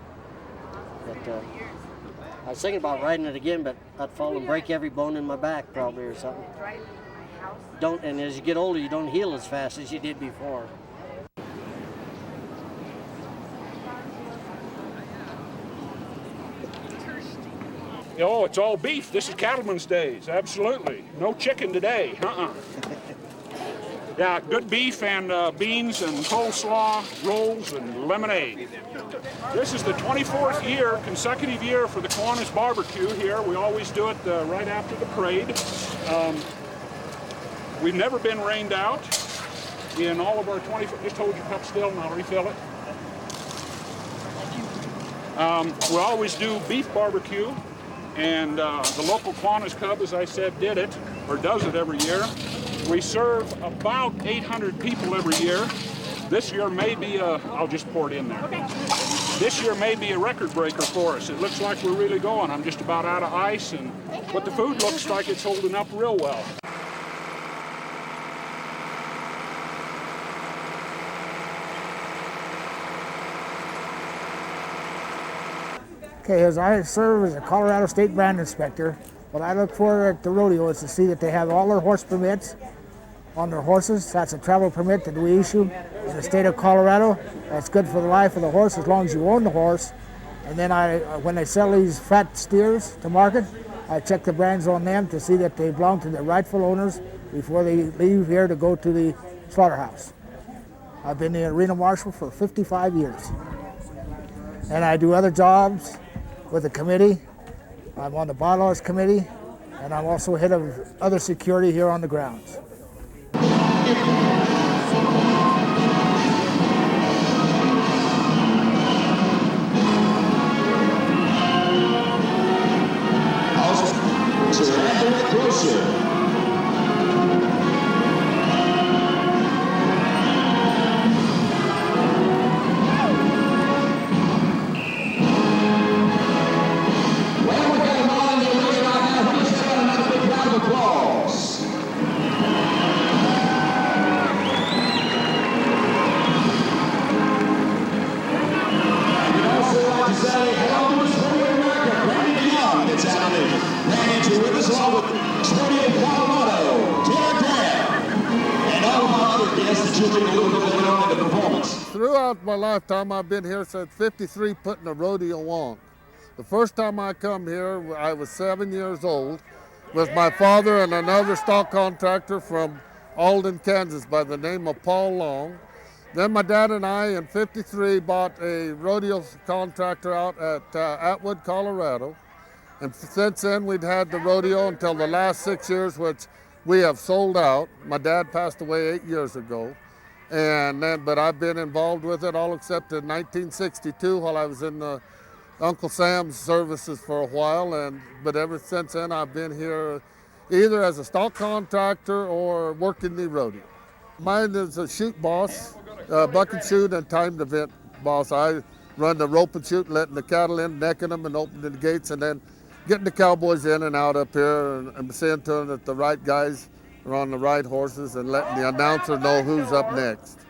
But I was thinking about riding it again, but I'd fall and break every bone in my back probably or something. And as you get older, you don't heal as fast as you did before. Oh, it's all beef. This is Cattleman's days, absolutely. No chicken today, Yeah, good beef and beans and coleslaw, rolls and lemonade. This is the 24th year, consecutive year for the Kiwanis barbecue here. We always do it right after the parade. We've never been rained out in all of our 24, just hold your cup still and I'll refill it. We always do beef barbecue. And the local Kiwanis Club, as I said, did it, or does it every year. We serve about 800 people every year. This year may be I'll just pour it in there. Okay. This year may be a record breaker for us. It looks like we're really going. I'm just about out of ice, but the food looks like it's holding up real well. Okay, as I serve as a Colorado State Brand Inspector, what I look for at the rodeo is to see that they have all their horse permits on their horses. That's a travel permit that we issue in the state of Colorado. That's good for the life of the horse as long as you own the horse. And then when they sell these fat steers to market, I check the brands on them to see that they belong to their rightful owners before they leave here to go to the slaughterhouse. I've been the arena marshal for 55 years. And I do other jobs with the committee. I'm on the bylaws committee, and I'm also head of other security here on the grounds. Butcher and Boyd Grocer. Throughout my lifetime, I've been here since '53 putting a rodeo on. The first time I come here, I was 7 years old with my father and another stock contractor from Alden, Kansas by the name of Paul Long. Then my dad and I in '53 bought a rodeo contractor out at Atwood, Colorado. And since then, we'd had the rodeo until the last 6 years, which we have sold out. My dad passed away 8 years ago. But I've been involved with it all except in 1962 while I was in Uncle Sam's services for a while. But ever since then, I've been here either as a stock contractor or working the rodeo. Mine is a shoot boss, buck and shoot and timed event boss. I run the rope and shoot, letting the cattle in, necking them and opening the gates, and then getting the cowboys in and out up here and seeing to them that the right guys are on the right horses and letting the announcer know who's up next.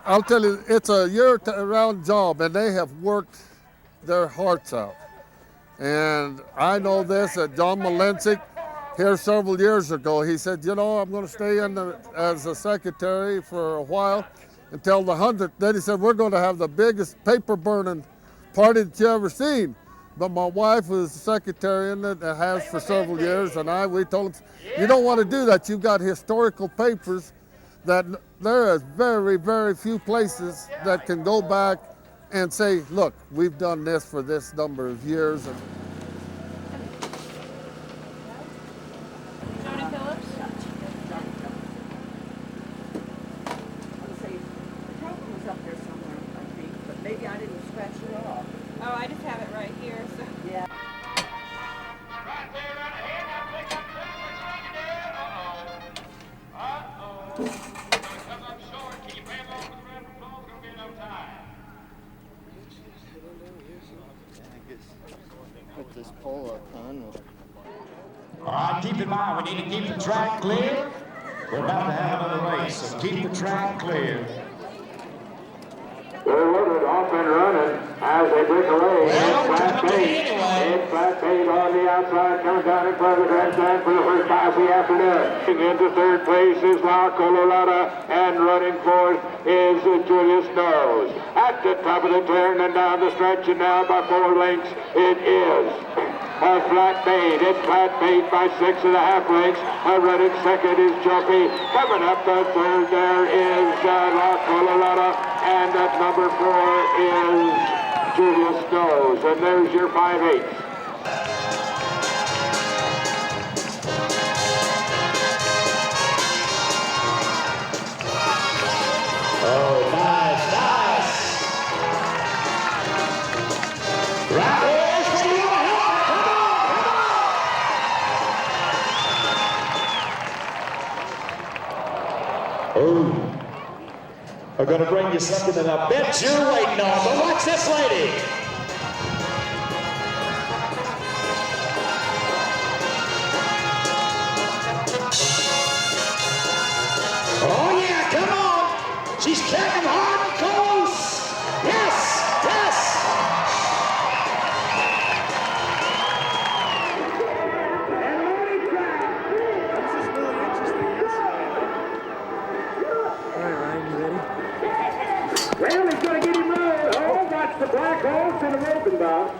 I'll tell you, it's a year-round job, and they have worked their hearts out. And I know this, that John Malensic, here several years ago, he said, you know, I'm going to stay in as a secretary for a while until the 100th. Then he said, we're going to have the biggest paper-burning party that you ever seen. But my wife was secretary in it and has for several years, and we told him, you don't want to do that. You've got historical papers that there is very, very few places that can go back and say, look, we've done this for this number of years. Joni Phillips? The problem was up there somewhere, I think, but maybe I didn't scratch it off. Oh, I just have it right here, so. Yeah. Put this pole up on. All right, keep in mind, we need to keep the track clear. We're about to have another race, so keep the track clear. They're loaded off and running as they break away. It's flat bait. It's flat bait on the outside, comes down in front of the grandstand for the first time of the afternoon. Into third place is La Colorada, and running fourth is Julius Nose. At the top of the turn and down the stretch, and now by 4 lengths, it is a flat bait. It's flat bait by 6.5 lengths. Running second is Jumpy. Coming up the third, there is La Colorada, and at number 4 is Julius Nose. And there's your 5/8. Oh, nice, nice. Right there, where you want to help? Come on, come on. Oh, I'm going to bring you something that I bet you're waiting on, but watch this lady. Oh, yeah, come on. She's checking hard and close. Yes, yes. Well, he's going to get him rolled. Oh, watch the black horse in the roping box.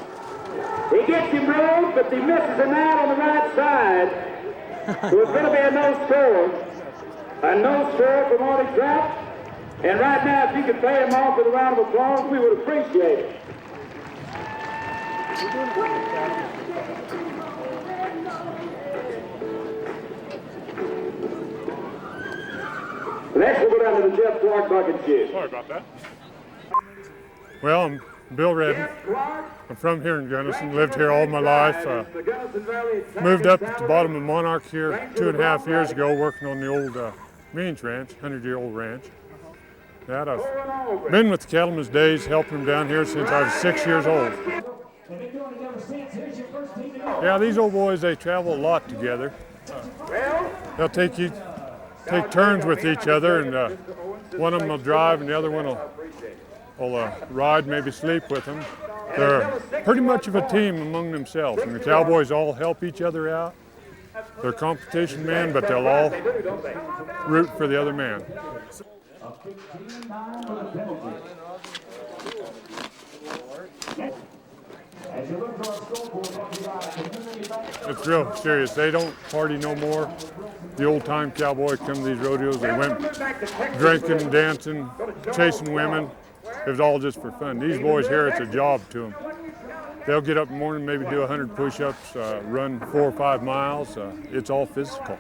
He gets him rolled, but he misses him out on the right side. So it's going to be a no score. A no score for Marty Trout. And right now, if you could pay him off with a round of applause, we would appreciate it. Next, we'll go down to the Jeff Clark bucket shoot. Sorry about that. Well, I'm Bill Redden. I'm from here in Gunnison, lived here all my life. Moved up at the bottom of Monarch here 2.5 years ago, working on the old Means Ranch, 100-year-old ranch. That I've been with the Cattleman's days, helping them down here since I was 6 years old. Yeah, these old boys, they travel a lot together. They'll take turns with each other, and one of them will drive and the other one will ride, maybe sleep with them. They're pretty much of a team among themselves, and the cowboys all help each other out. They're competition men, but they'll all root for the other man. It's real serious. They don't party no more. The old-time cowboy come to these rodeos. They went drinking, dancing, chasing women. It was all just for fun. These boys here, it's a job to them. They'll get up in the morning, maybe do 100 push-ups, run 4 or 5 miles. It's all physical.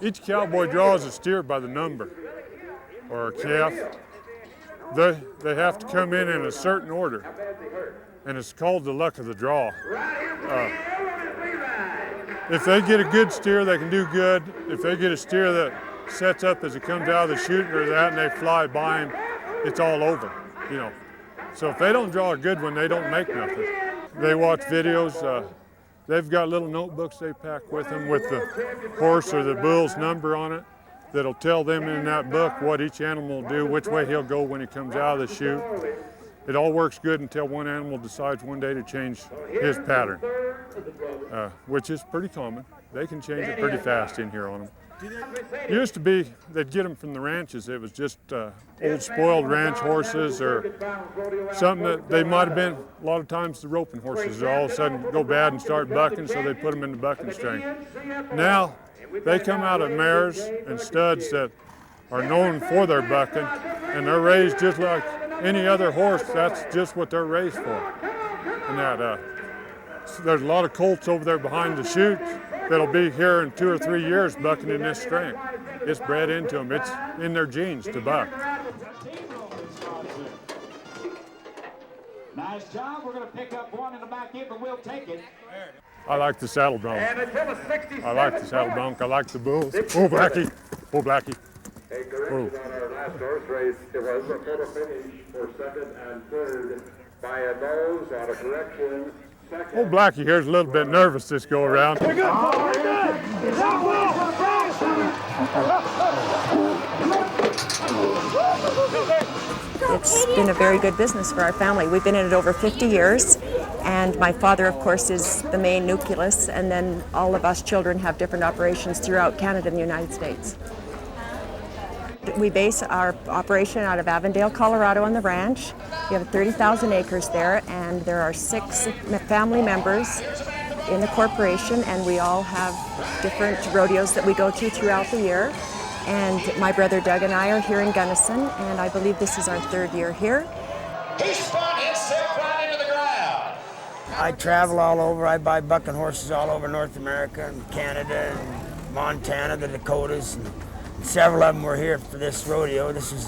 Each cowboy draws a steer by the number, or a calf. They have to come in a certain order, and it's called the luck of the draw. If they get a good steer, they can do good. If they get a steer that sets up as it comes out of the chute or that, and they fly by him, it's all over, you know. So if they don't draw a good one, they don't make nothing. They watch videos. They've got little notebooks they pack with them with the horse or the bull's number on it that'll tell them in that book what each animal will do, which way he'll go when he comes out of the chute. It all works good until one animal decides one day to change his pattern, which is pretty common. They can change it pretty fast in here on them. It used to be they'd get them from the ranches. It was just old spoiled ranch horses or something that they might have been, a lot of times the roping horses all of a sudden go bad and start bucking, so they put them in the bucking string. Now they come out of mares and studs that are known for their bucking, and they're raised just like any other horse. That's just what they're raised for. And that there's a lot of colts over there behind the chute that'll be here in 2 or 3 years bucking in this string. It's bred into them. It's in their genes to buck. Nice job. We're going to pick up one in the back end, but we'll take it. I like the saddle bronc. I like the saddle bronc. I like the bulls. Oh, Blackie. Oh, Blackie. Oh. On our last horse race, it was a photo finish for second and third by a nose on a correction. Oh, Blackie here's a little bit nervous this go around. We're good. We're good. It's been a very good business for our family. We've been in it over 50 years, and my father, of course, is the main nucleus, and then all of us children have different operations throughout Canada and the United States. We base our operation out of Avondale, Colorado on the ranch. We have 30,000 acres there, and there are 6 family members in the corporation, and we all have different rodeos that we go to throughout the year. And my brother Doug and I are here in Gunnison, and I believe this is our 3rd year here. He spun his sip right into the ground. I travel all over. I buy bucking horses all over North America and Canada and Montana, the Dakotas. And several of them were here for this rodeo. This is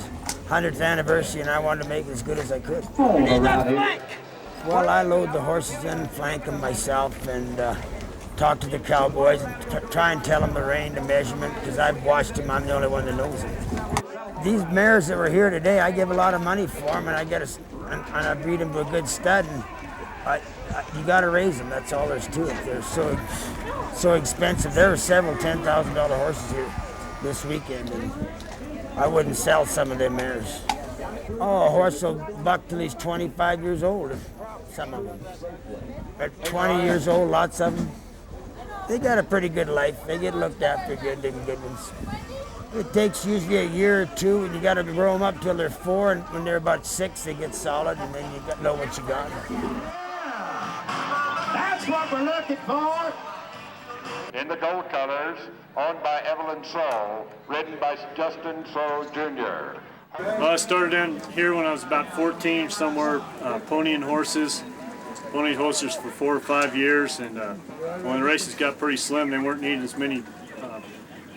100th anniversary, and I wanted to make it as good as I could. Well, I load the horses in and flank them myself, and talk to the cowboys and try and tell them the rein, the measurement, because I've watched them. I'm the only one that knows them. These mares that were here today, I give a lot of money for them, and and I breed them to a good stud, and you got to raise them. That's all there's to it. They're so expensive. There were several $10,000 horses here this weekend, and I wouldn't sell some of them mares. Oh, a horse will buck till he's 25 years old, some of them. At 20 years old, lots of them. They got a pretty good life. They get looked after good, them good ones. It takes usually a year or two, and you got to grow them up till they're 4, and when they're about 6, they get solid, and then you know what you got. That's what we're looking for. In the gold colors, owned by Evelyn Sow, ridden by Justin Sow Jr. Well, I started in here when I was about 14 somewhere, ponying horses. Ponying horses for 4 or 5 years, and when the races got pretty slim, they weren't needing as many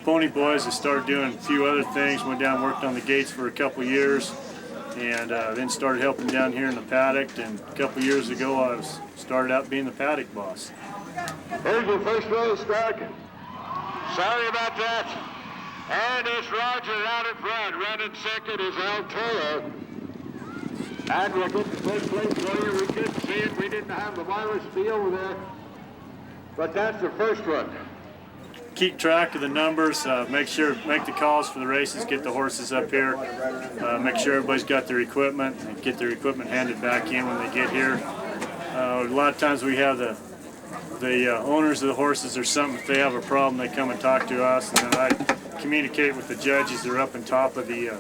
Pony Boys, I started doing a few other things. Went down and worked on the gates for a couple years, and then started helping down here in the paddock. And a couple years ago, I started out being the paddock boss. Here's your first row start. Sorry about that. And it's Roger out in front. Running second is Altola. And we'll get the first place for you. We couldn't see it. We didn't have the virus fee over there. But that's the first one. Keep track of the numbers, make the calls for the races, get the horses up here, make sure everybody's got their equipment, and get their equipment handed back in when they get here. A lot of times we have the owners of the horses or something, if they have a problem, they come and talk to us, and then I communicate with the judges. They're up on top of the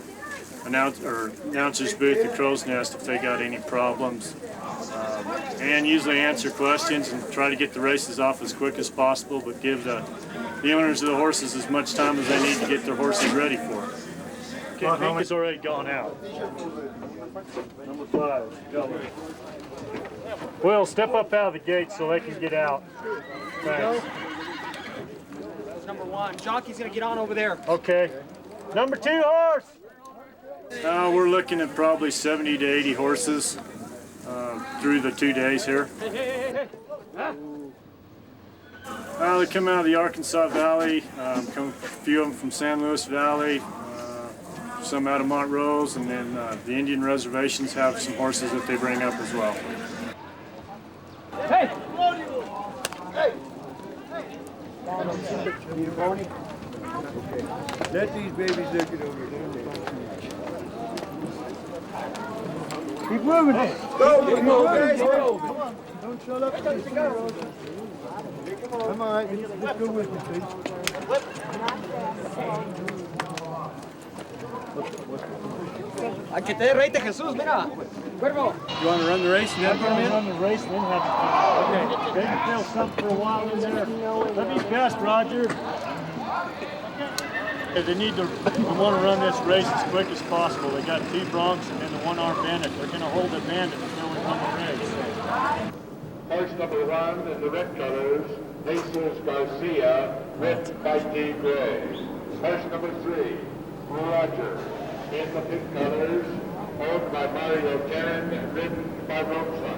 announcer's booth, the crow's nest, if they got any problems. And usually answer questions and try to get the races off as quick as possible, but give the owners of the horses as much time as they need to get their horses ready for it. Okay, Pink has already gone out. Number 5, go. Will, step up out of the gate so they can get out. Thanks. That's number 1. Jockey's going to get on over there. Okay. Number 2 horse! We're looking at probably 70 to 80 horses through the 2 days here. They come out of the Arkansas Valley, a few of them from San Luis Valley, some out of Montrose, and then the Indian reservations have some horses that they bring up as well. Hey! Hey! Let these babies look it over. Keep moving. Go, guys, go. Come on. Don't shut up. Come on, just go with me, please. Aquí te rey de Jesús, mira. Cuervo. You want to run the race and then come in? Run the race and then have it. Okay. They can feel something for a while in there. Let me best, Roger. They want to run this race as quick as possible. They got 2 broncs and then the 1-armed bandit. They're going to hold the bandit until we run the race. Horse number 1 in the red colors, Jesus Garcia, ridden by D. Gray. Horse number 3, Roger, in the pink colors, owned by Mario Karen, ridden by Rosa.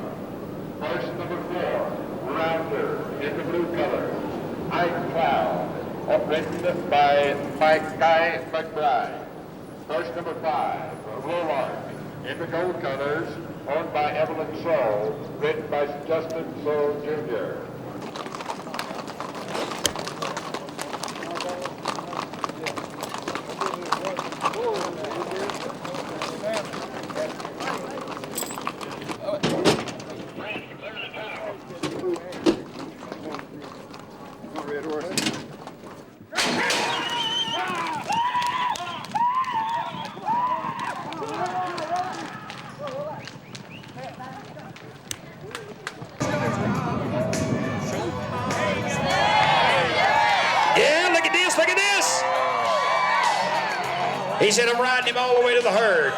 Horse number 4, Rounder, in the blue colors, Ike Cloud, ridden by Guy McBride. Horse number 5, Roland, in the gold colors, owned by Evelyn Soule, ridden by Justin Soule Jr. He said, I'm riding him all the way to the herd.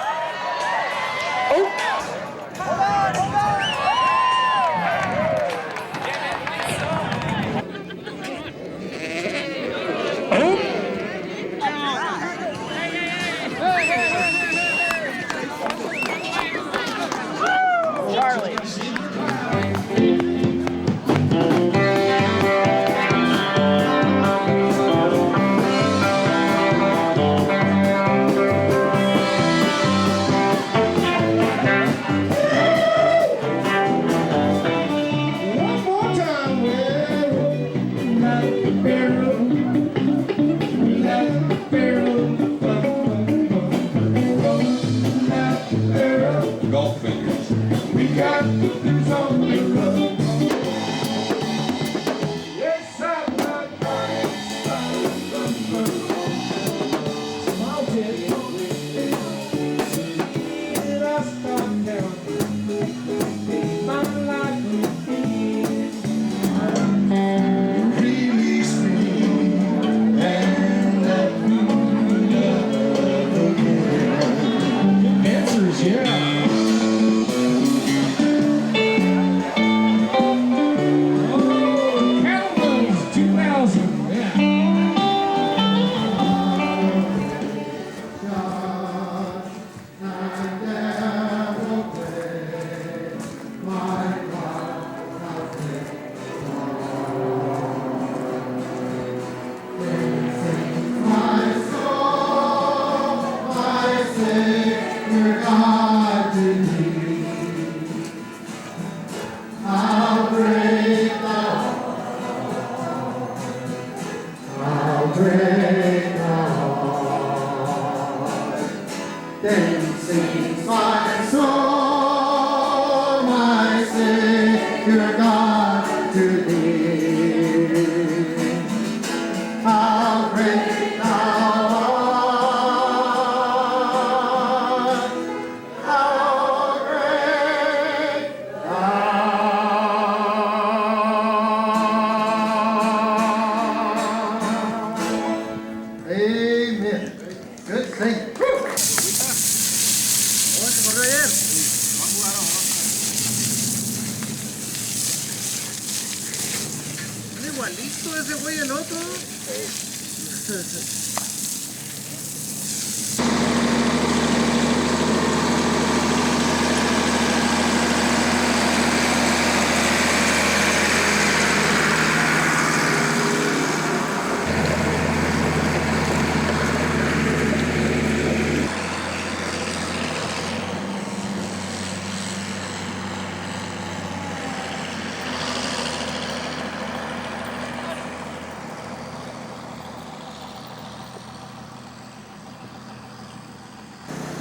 igualito ese güey el otro.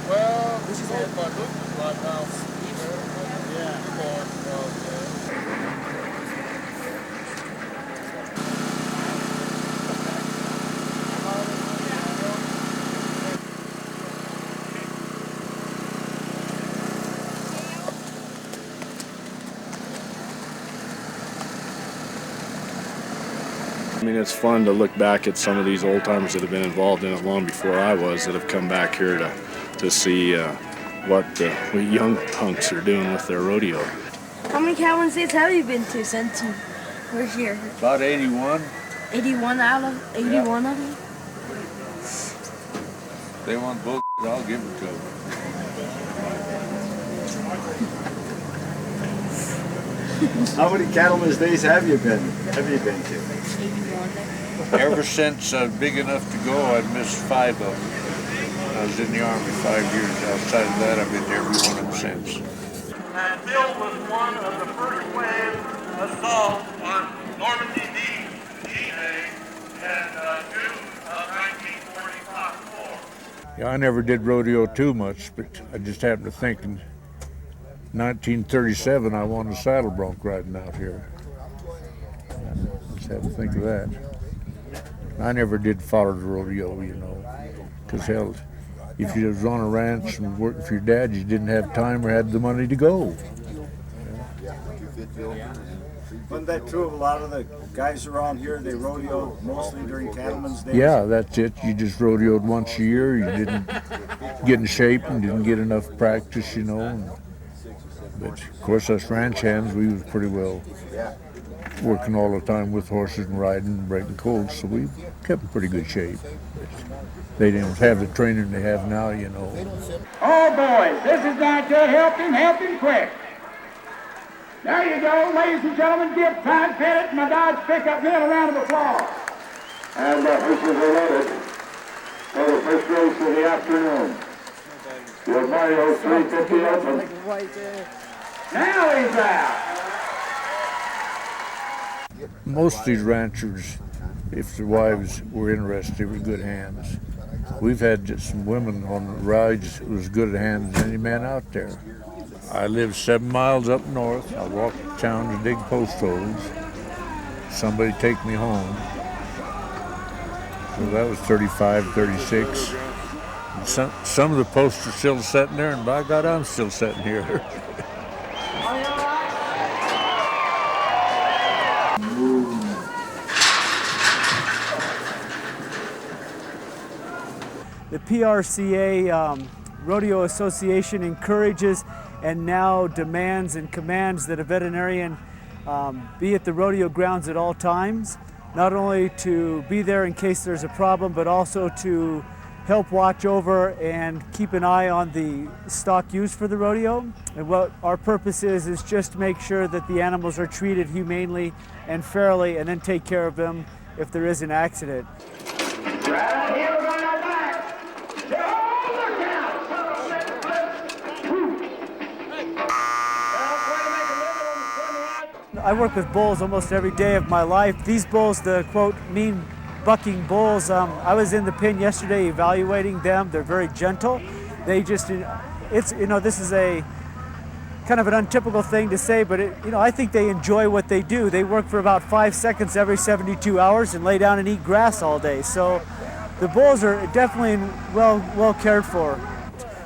Well, this is owned by Lucas Lighthouse. Yeah, I mean, it's fun to look back at some of these old timers that have been involved in it long before I was, that have come back here to see what young punks are doing with their rodeo. How many Cattleman states have you been to since you were here? About 81. 81 out of 81 of them? If they want bull, I'll give it to them. How many Cattleman's days have you been to? 81. Ever since I was big enough to go, I've missed 5 of them. I was in the Army 5 years. Outside of that, I've been to every one of them since. And Bill was one of the first wave assaults on Normandy, D-Day in June of 1944. Yeah, I never did rodeo too much, but I just happened to think in 1937 I won the saddle bronc riding out here. Just had to think of that. I never did follow the rodeo, you know, because hell, if you was on a ranch and working for your dad, you didn't have time or had the money to go. Wasn't that true of a lot of the guys around here? They rodeo mostly during Cattleman's days? Yeah, that's it. You just rodeoed once a year. You didn't get in shape and didn't get enough practice, you know. But of course, us ranch hands, we was pretty well working all the time with horses and riding and breaking colts, so we kept in pretty good shape. But they didn't have the training they have now, you know. Oh, boys, this is going to help him quick. There you go, ladies and gentlemen, give Todd Pettit, my Dodge pickup man, a round of applause. And horses are loaded for the first race of the afternoon. Your Mario 350 open. Now he's out. Most of these ranchers, if their wives were interested, they were good hands. We've had just some women on the rides who was good at hands as any man out there. I live 7 miles up north. I walk to town to dig post holes. Somebody take me home. So that was 35, 36. And some of the posts are still sitting there, and by God, I'm still sitting here. The PRCA Rodeo Association encourages and now demands and commands that a veterinarian be at the rodeo grounds at all times, not only to be there in case there's a problem, but also to help watch over and keep an eye on the stock used for the rodeo. And what our purpose is just to make sure that the animals are treated humanely and fairly, and then take care of them if there is an accident. Right here, we're going out back. I work with bulls almost every day of my life. These bulls, the quote, mean bucking bulls, I was in the pen yesterday evaluating them. They're very gentle. They just, it's, you know, this is a kind of an untypical thing to say, but I think they enjoy what they do. They work for about 5 seconds every 72 hours and lay down and eat grass all day. So the bulls are definitely well cared for.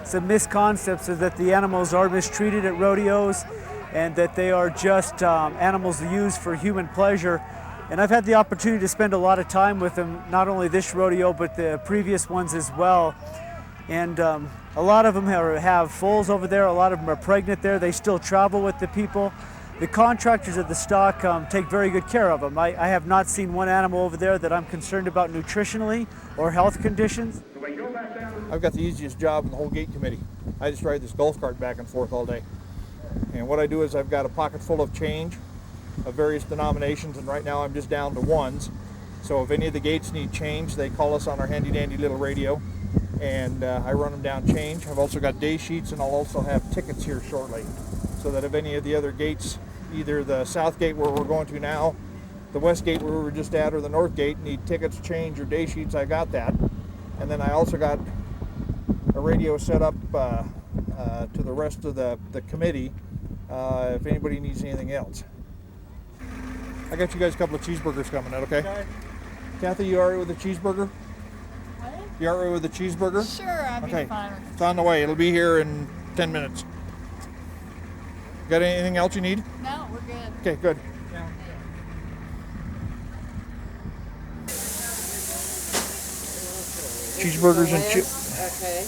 Some misconceptions are that the animals are mistreated at rodeos and that they are just animals used for human pleasure. And I've had the opportunity to spend a lot of time with them, not only this rodeo, but the previous ones as well. And a lot of them have foals over there, a lot of them are pregnant there. They still travel with the people. the contractors at the stock take very good care of them. I have not seen one animal over there that I'm concerned about nutritionally or health conditions. I've got the easiest job in the whole gate committee. I just ride this golf cart back and forth all day. And what I do is I've got a pocket full of change of various denominations, and right now I'm just down to ones. So if any of the gates need change, they call us on our handy dandy little radio, and I run them down change. I've also got day sheets, and I'll also have tickets here shortly, so that if any of the other gates, either the south gate where we're going to now, the west gate where we were just at, or the north gate, need tickets, change, or day sheets, I got that. And then I also got a radio set up to the rest of the committee if anybody needs anything else. I got you guys a couple of cheeseburgers coming out, okay? Kathy, you all right with the cheeseburger? What? You all right with the cheeseburger? Sure, I'd okay. be fine. It's on the way. It'll be here in 10 minutes. Got anything else you need? No, we're good. Okay, good. Cheeseburgers and chips. Okay.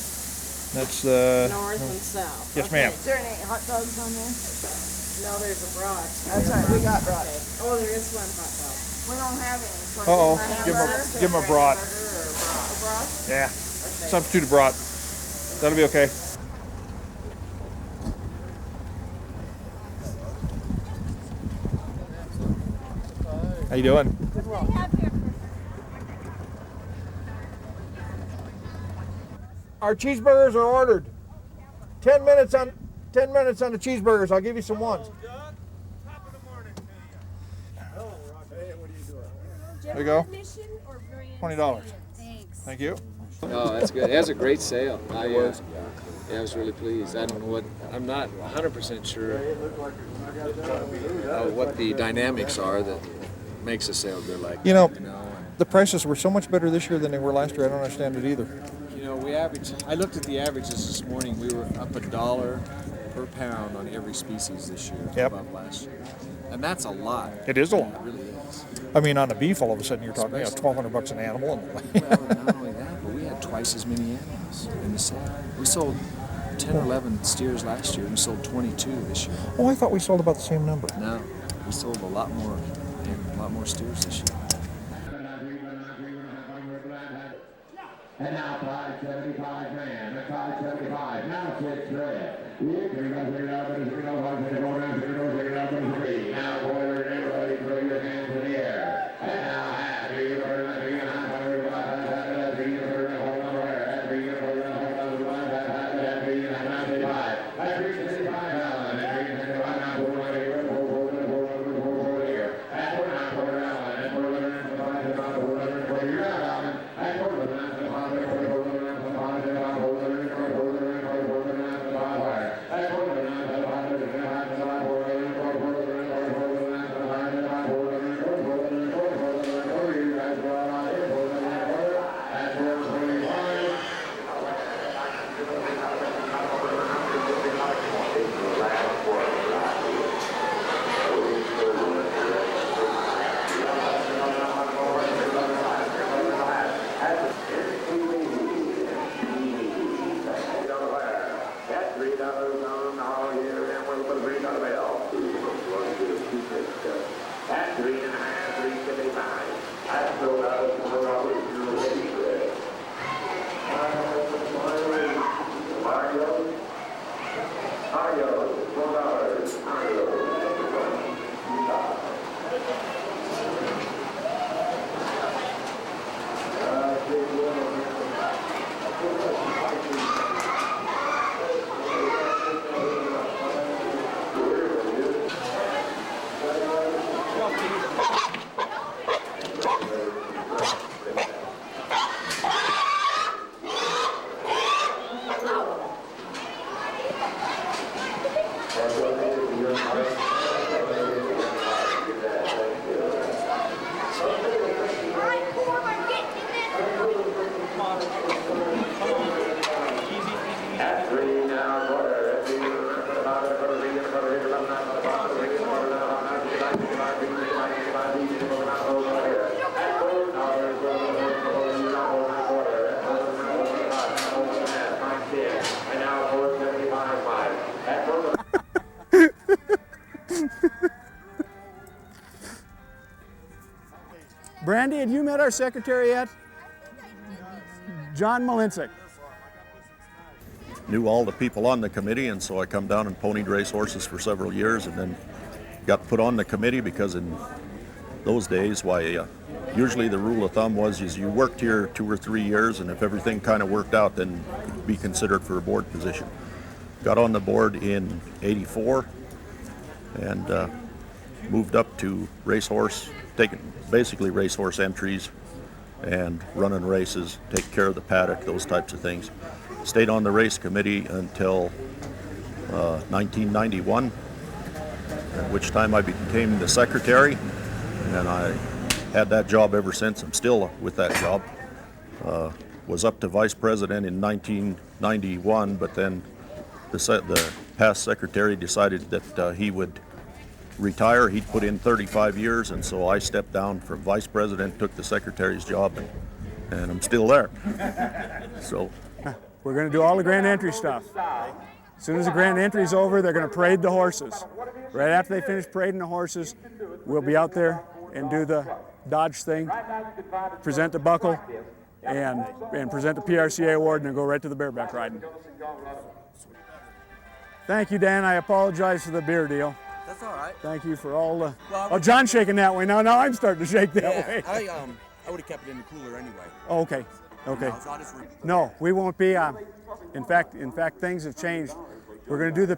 That's the North and south. Yes, ma'am. Is there any hot dogs on there? No, there's a brat. That's all right. We got brat. Oh, there is one hot dog. We don't have any. So Give him a brat. A brat? Yeah. Substitute a brat. That'll be okay. How you doing? Our cheeseburgers are ordered. 10 minutes on the cheeseburgers. I'll give you some ones. There you go. $20. Thanks. Thank you. Oh, that's good. It was a great sale. I was really pleased. I don't know I'm not 100% sure what the dynamics are that makes a sale good like You know, the prices were so much better this year than they were last year. I don't understand it either. You know, I looked at the averages this morning. We were up $1 per pound on every species this year above last year. And that's a lot. It is a lot. It really is. I mean, on a beef, all of a sudden you're talking $1,200 an animal. Well, not only that, but we had twice as many animals in the sale. We sold 10 or 11 steers last year. We sold 22 this year. Oh, I thought we sold about the same number. No, we sold a lot more steers this year. And now 575 grand. That's 575. Now 6 red. Now boiler and everybody throw your hands in the air. And now happy Brandy, have you met our secretary yet? John Malincic. Knew all the people on the committee, and so I come down and ponied race horses for several years, and then got put on the committee because in those days, usually the rule of thumb was is you worked here 2 or 3 years, and if everything kind of worked out, then you'd be considered for a board position. Got on the board in '84 and moved up to racehorse, taking basically racehorse entries and running races, take care of the paddock, those types of things. Stayed on the race committee until 1991, at which time I became the secretary, and I had that job ever since. I'm still with that job. Was up to vice president in 1991, but then the past secretary decided that he would retire. He'd put in 35 years, and so I stepped down from vice president, took the secretary's job, and I'm still there. So we're going to do all the grand entry stuff. As soon as the grand entry's over, they're going to parade the horses. Right after they finish parading the horses, we'll be out there and do the Dodge thing, present the buckle, and present the PRCA award, and then go right to the bareback riding. Thank you, Dan. I apologize for the beer deal. That's all right. Thank you for all the... Oh, John's shaking that way now. Now I'm starting to shake that way. I would have kept it in the cooler anyway. Oh, okay. Okay. No, so I'll just No, we won't be. In fact, things have changed. We're going to do the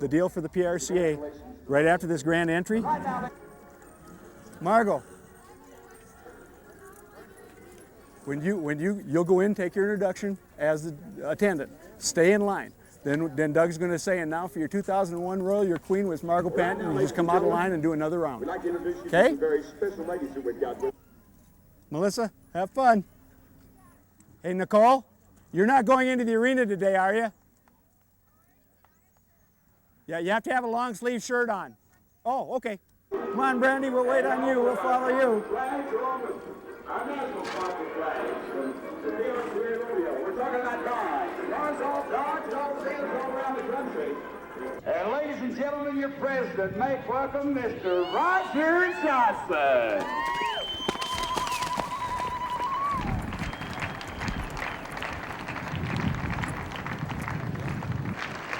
deal for the PRCA right after this grand entry. Margot, you'll go in, take your introduction as the attendant. Stay in line. Then Doug's going to say, and now for your 2001 Royal, your queen was Margot Panton, and you just come out of line and do another round. Okay? Melissa, have fun. Hey, Nicole, you're not going into the arena today, are you? Yeah, you have to have a long sleeve shirt on. Oh, okay. Come on, Brandy, we'll wait on you. We'll follow you. And ladies and gentlemen, your president, make welcome Mr. Roger Johnson.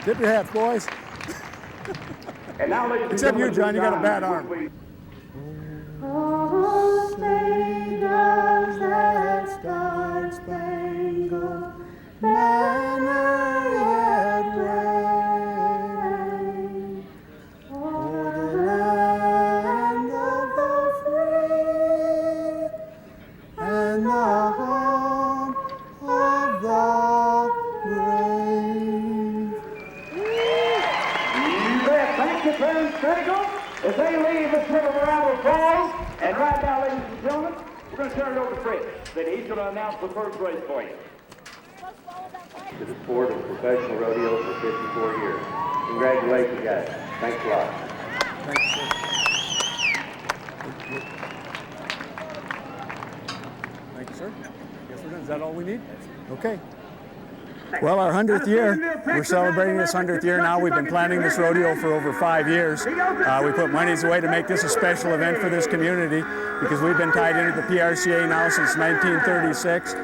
Tip your hats, boys. And now, ladies and Except you, gentlemen, John, you got a bad arm. Oh, say does that star-spangled banner yet wave o'er the land of the free and the home of the brave? You bet. Thank you, Clarence Critical, as they leave this little round of applause. And right now, ladies and gentlemen, we're going to turn it over to Fritz. Then he's going to announce the first race for you. To the sport of professional rodeo for 54 years. Congratulations, guys. Thanks a lot. Thank you, sir. Thank you, sir. Yes, we're done. Is that all we need? Okay. Well, our 100th year, we're celebrating this 100th year now. We've been planning this rodeo for over 5 years. We put monies away to make this a special event for this community because we've been tied into the PRCA now since 1936.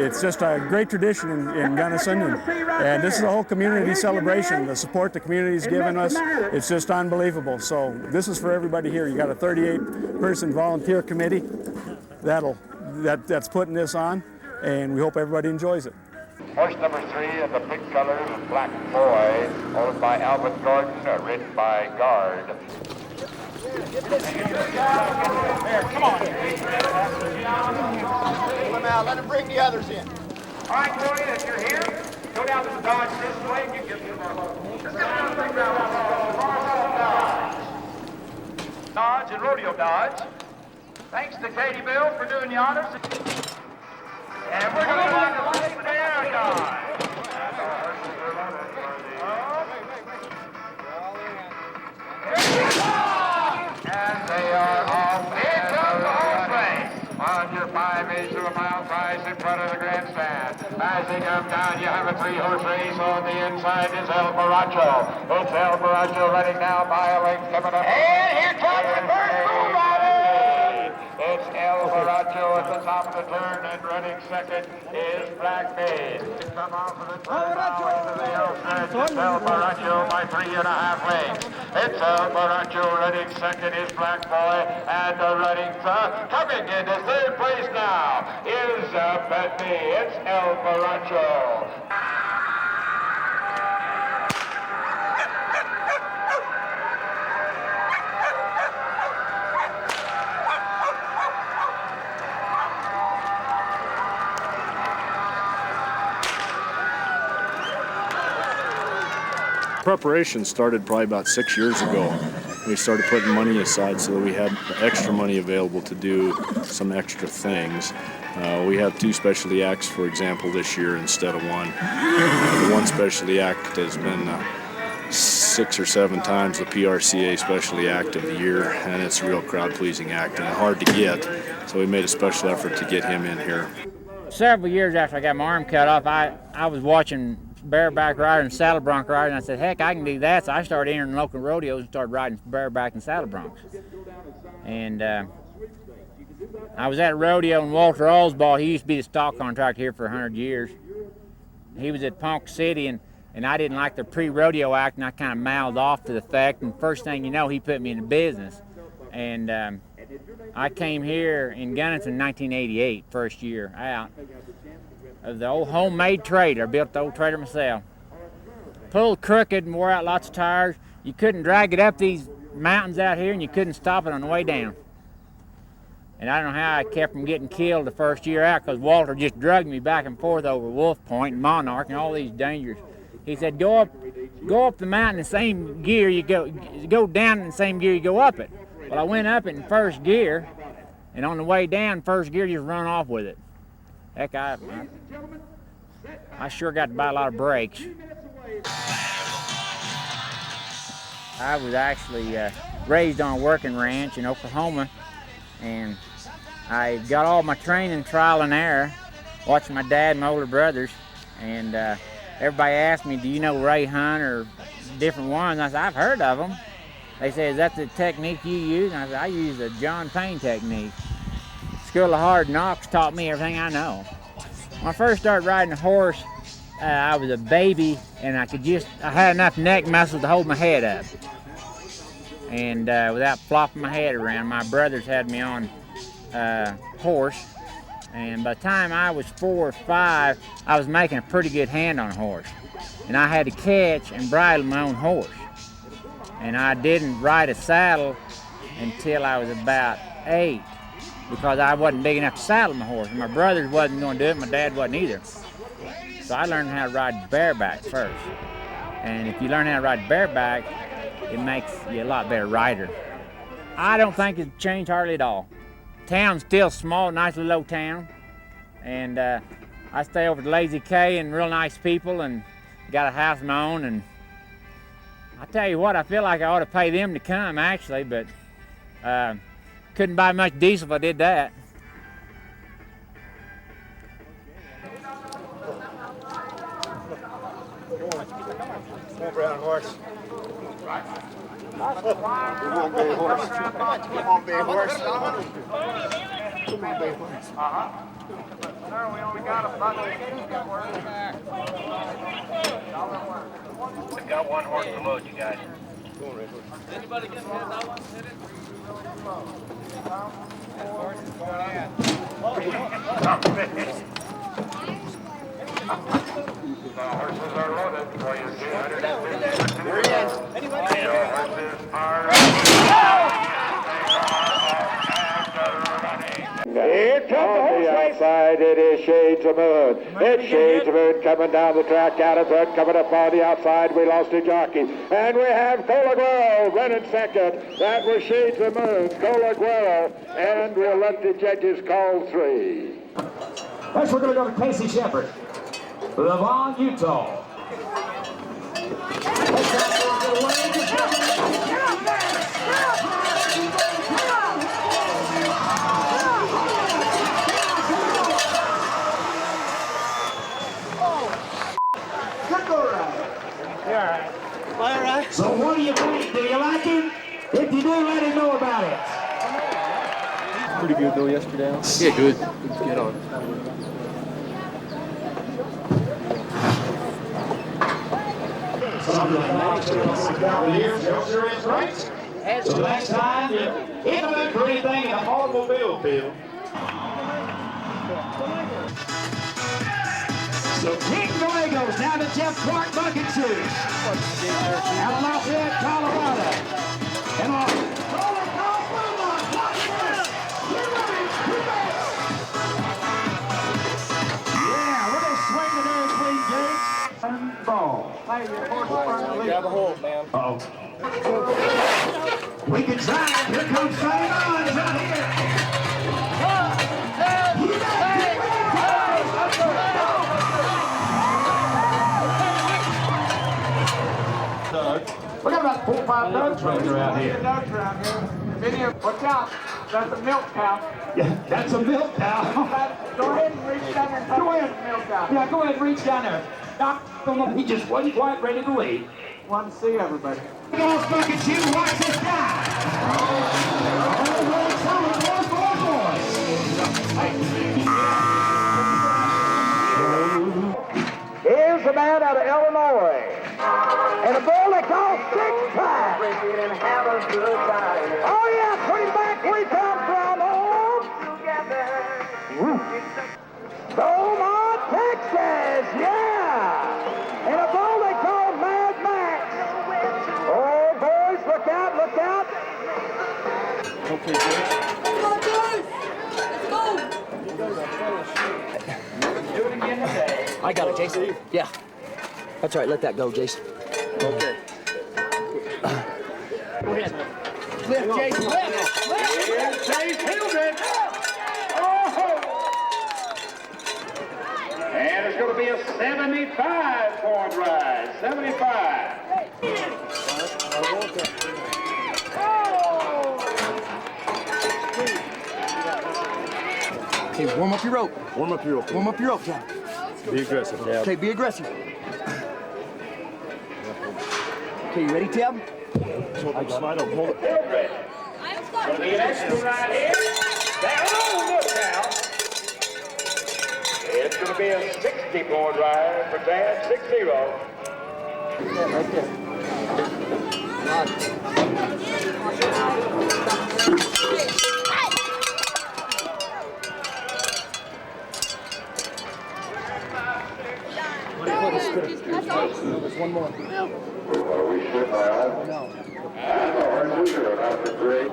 It's just a great tradition in Gunnison, and this is a whole community celebration. The support the community's given us, it's just unbelievable. So this is for everybody here. You got a 38-person volunteer committee that's putting this on, and we hope everybody enjoys it. Horse number 3 in the pink color, Black Boy, owned by Alvin Gordon, ridden by Guard. Come on. Let him bring the others in. All right, Corey, if you're here, go down to the Dodge this way and get the Dodge and Rodeo Dodge. Thanks to Katie Bill for doing the honors. And we're going to run the last pair, Dodge. And they are off. Here comes the horse race. On your 5/8 of a mile prize in front of the grandstand. As they come down, you have a 3-horse race. On the inside is El Borracho. It's El Borracho running now by a length coming up. And here comes the first bull rider. Baracho at the top of the turn, and running second is Black Maid. Come off of the turn now into the outside. It's El Baracho by 3.5 lengths. It's El Baracho running second is Black Boy, and running coming into third place now is Bet Me. It's El Baracho. Preparation started probably about 6 years ago. We started putting money aside so that we had extra money available to do some extra things. We have 2 specialty acts, for example, this year instead of 1. The 1 specialty act has been 6 or 7 times the PRCA Specialty Act of the Year, and it's a real crowd-pleasing act and hard to get, so we made a special effort to get him in here. Several years after I got my arm cut off, I was watching bareback riding and saddle bronc riding, and I said, heck, I can do that. So I started entering local rodeos and started riding bareback and saddle broncs. And I was at a rodeo, and Walter Allsbaugh, he used to be the stock contractor here for 100 years. He was at Ponca City, and I didn't like the pre-rodeo act, and I kind of mouthed off to the fact, and first thing you know, he put me in the business. And I came here in Gunnison in 1988, first year out. Of the old homemade trailer. I built the old trailer myself. Pulled crooked and wore out lots of tires. You couldn't drag it up these mountains out here, and you couldn't stop it on the way down. And I don't know how I kept from getting killed the first year out, because Walter just drugged me back and forth over Wolf Point and Monarch and all these dangers. He said, go up the mountain in the same gear you go down in the same gear you go up it. Well, I went up it in first gear, and on the way down, first gear, just run off with it. Heck, I sure got to buy a lot of brakes. I was actually raised on a working ranch in Oklahoma, and I got all my training trial and error, watching my dad and my older brothers, and everybody asked me, do you know Ray Hunt or different ones? I said, I've heard of them. They said, is that the technique you use? And I said, I use the John Payne technique. School of Hard Knocks taught me everything I know. When I first started riding a horse, I was a baby, and I had enough neck muscle to hold my head up. And without flopping my head around, my brothers had me on horse. And by the time I was 4 or 5, I was making a pretty good hand on a horse. And I had to catch and bridle my own horse. And I didn't ride a saddle until I was about 8. Because I wasn't big enough to saddle my horse. My brothers wasn't going to do it, my dad wasn't either. So I learned how to ride bareback first. And if you learn how to ride bareback, it makes you a lot better rider. I don't think it's changed hardly at all. Town's still small, nice little old town. And I stay over at Lazy K and real nice people, and got a house of my own. And I tell you what, I feel like I ought to pay them to come actually, but couldn't buy much diesel if I did that. Come on, brown horse. Come on, bay horse. Come on, bay horse. Come on, bay horse. Sir, we only got a bucket. We've got 1 horse to load, you guys. Go on, red horse. Anybody get that one? Hit it. Horse is going in. The horses are loaded for your 250. We're in. Anybody? Your horses are Here comes on the outside, it is Shades of Moon. It's Shades of Moon coming down the track, out of front, coming up on the outside. We lost a jockey. And we have Colaguero running second. That was Shades of Moon, Colaguero. And we'll let the judges call 3. Next, we're going to go to Casey Shepherd, Levon, Utah. All right. So what do you think? Do you like him? If you do, let him know about it. pretty good though yesterday. Yeah, good. Get on. So next time you're in the mood for anything in the automobile field. So King goes down to Jeff Clark Bucket Shoes. Out of Lafayette, Colorado. And yeah, we're going to swing the Dairy Queen gates. Ball. Grab a hold, man. Uh-oh. We can try it. Here comes Sonny Bonds right here. We got about 4 or 5 ducks running around here. Ducks around here. Video, watch out. That's a milk cow. Yeah, that's a milk cow. Go ahead and reach down there and touch the milk cow. Yeah, go ahead and reach down there. Doc, he just wasn't quite ready to leave. Want to see everybody. Golf bucket shoe, watch this guy. Here's the man out of Illinois. And a bull they call six-pack. Oh yeah, pretty back we come from. Beaumont, Texas, yeah. And a bull they call Mad Max. Oh boys, look out, look out. Okay, Jason. I got it, Jason. Yeah. That's right, let that go, Jason. Okay. Go ahead. Lift, Jason, lift. Lift, Jason, Hilden. Oh! And it's going to be a 75-point ride. 75. Okay, warm up your rope. Warm up your rope. Warm up your rope, John. Be aggressive, Tab. Okay, be aggressive. Okay, you ready, Tab? Slide up, hold it. Going to be an extra ride here. Down, look now. It's going to be a 60-point ride for Dad, 6-0. Right there. There's one more. Are we sure now? No. And the horses are about to break.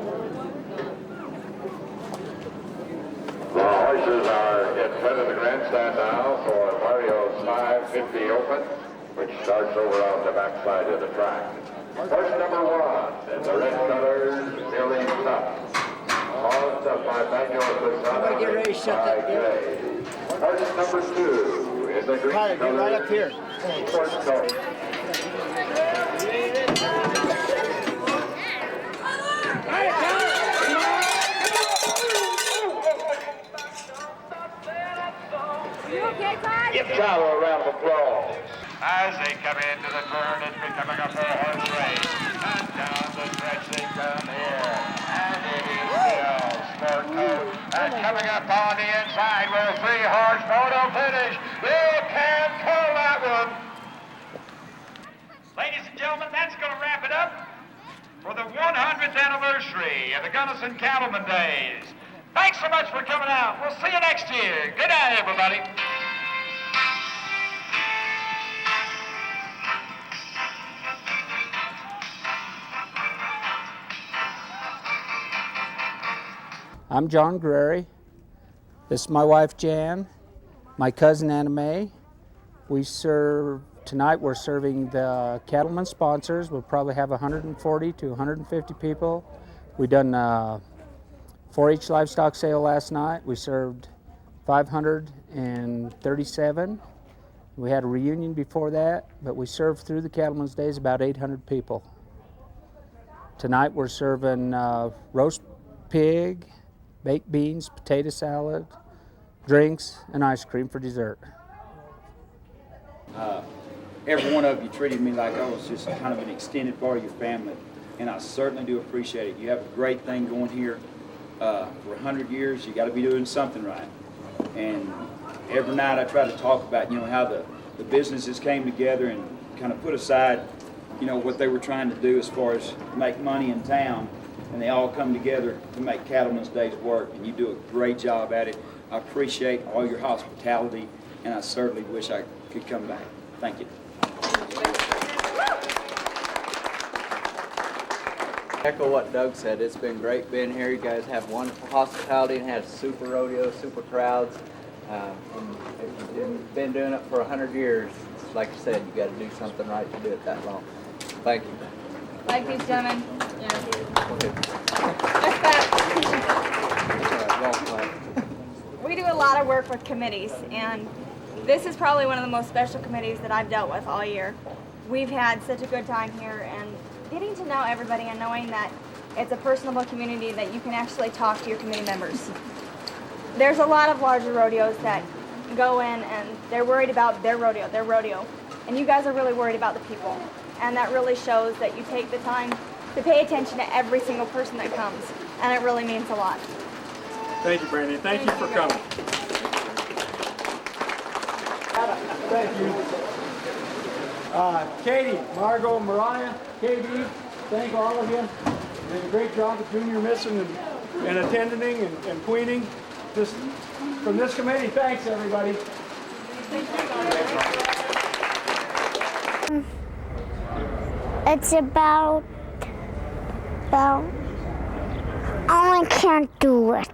The horses are in front of the grandstand now for Mario's 550 Open, which starts over on the backside of the track. Horse number 1 in the red colors, Billy Tuck. Caused up by Manuel Quezada. Get ready to shut that down. Horse number 2 in the green colors. Get right up here. Horse Tony. Give Tyler a round of applause. As they come into the turn, it's becoming a four-horse race. And down the stretch they come here. And it is still Sport Coat. And coming up on the inside with a 3-horse photo finish. You can call that one. Ladies and gentlemen, that's going to wrap it up for the 100th anniversary of the Gunnison Cattleman Days. Thanks so much for coming out. We'll see you next year. Good night, everybody. I'm John Grary. This is my wife Jan, my cousin Anna Mae. Tonight we're serving the Cattleman sponsors. We'll probably have 140 to 150 people. We done 4-H livestock sale last night. We served 537. We had a reunion before that, but we served through the Cattleman's Days about 800 people. Tonight we're serving roast pig, baked beans, potato salad, drinks, and ice cream for dessert. Every one of you treated me like I was just kind of an extended part of your family, and I certainly do appreciate it. You have a great thing going here. For 100 years, you got to be doing something right. And every night I try to talk about, how the businesses came together and kind of put aside, what they were trying to do as far as make money in town, and they all come together to make Cattleman's Days work, and you do a great job at it. I appreciate all your hospitality, and I certainly wish I could come back. Thank you. Echo what Doug said. It's been great being here. You guys have wonderful hospitality and had super rodeo, super crowds. And if you've been doing it for 100 years, like I said, you got to do something right to do it that long. Thank you. Like these gentlemen. We do a lot of work with committees, and this is probably one of the most special committees that I've dealt with all year. We've had such a good time here, and getting to know everybody and knowing that it's a personable community that you can actually talk to your committee members. There's a lot of larger rodeos that go in and they're worried about their rodeo, and you guys are really worried about the people. And that really shows that you take the time to pay attention to every single person that comes, and it really means a lot. Thank you, Brandon. Thank you for coming. Thank you. Katie, Margot, Mariah, KB, thank all of you. You did a great job at junior missing and attending and queening. Just from this committee, thanks everybody. It's about I can't do it.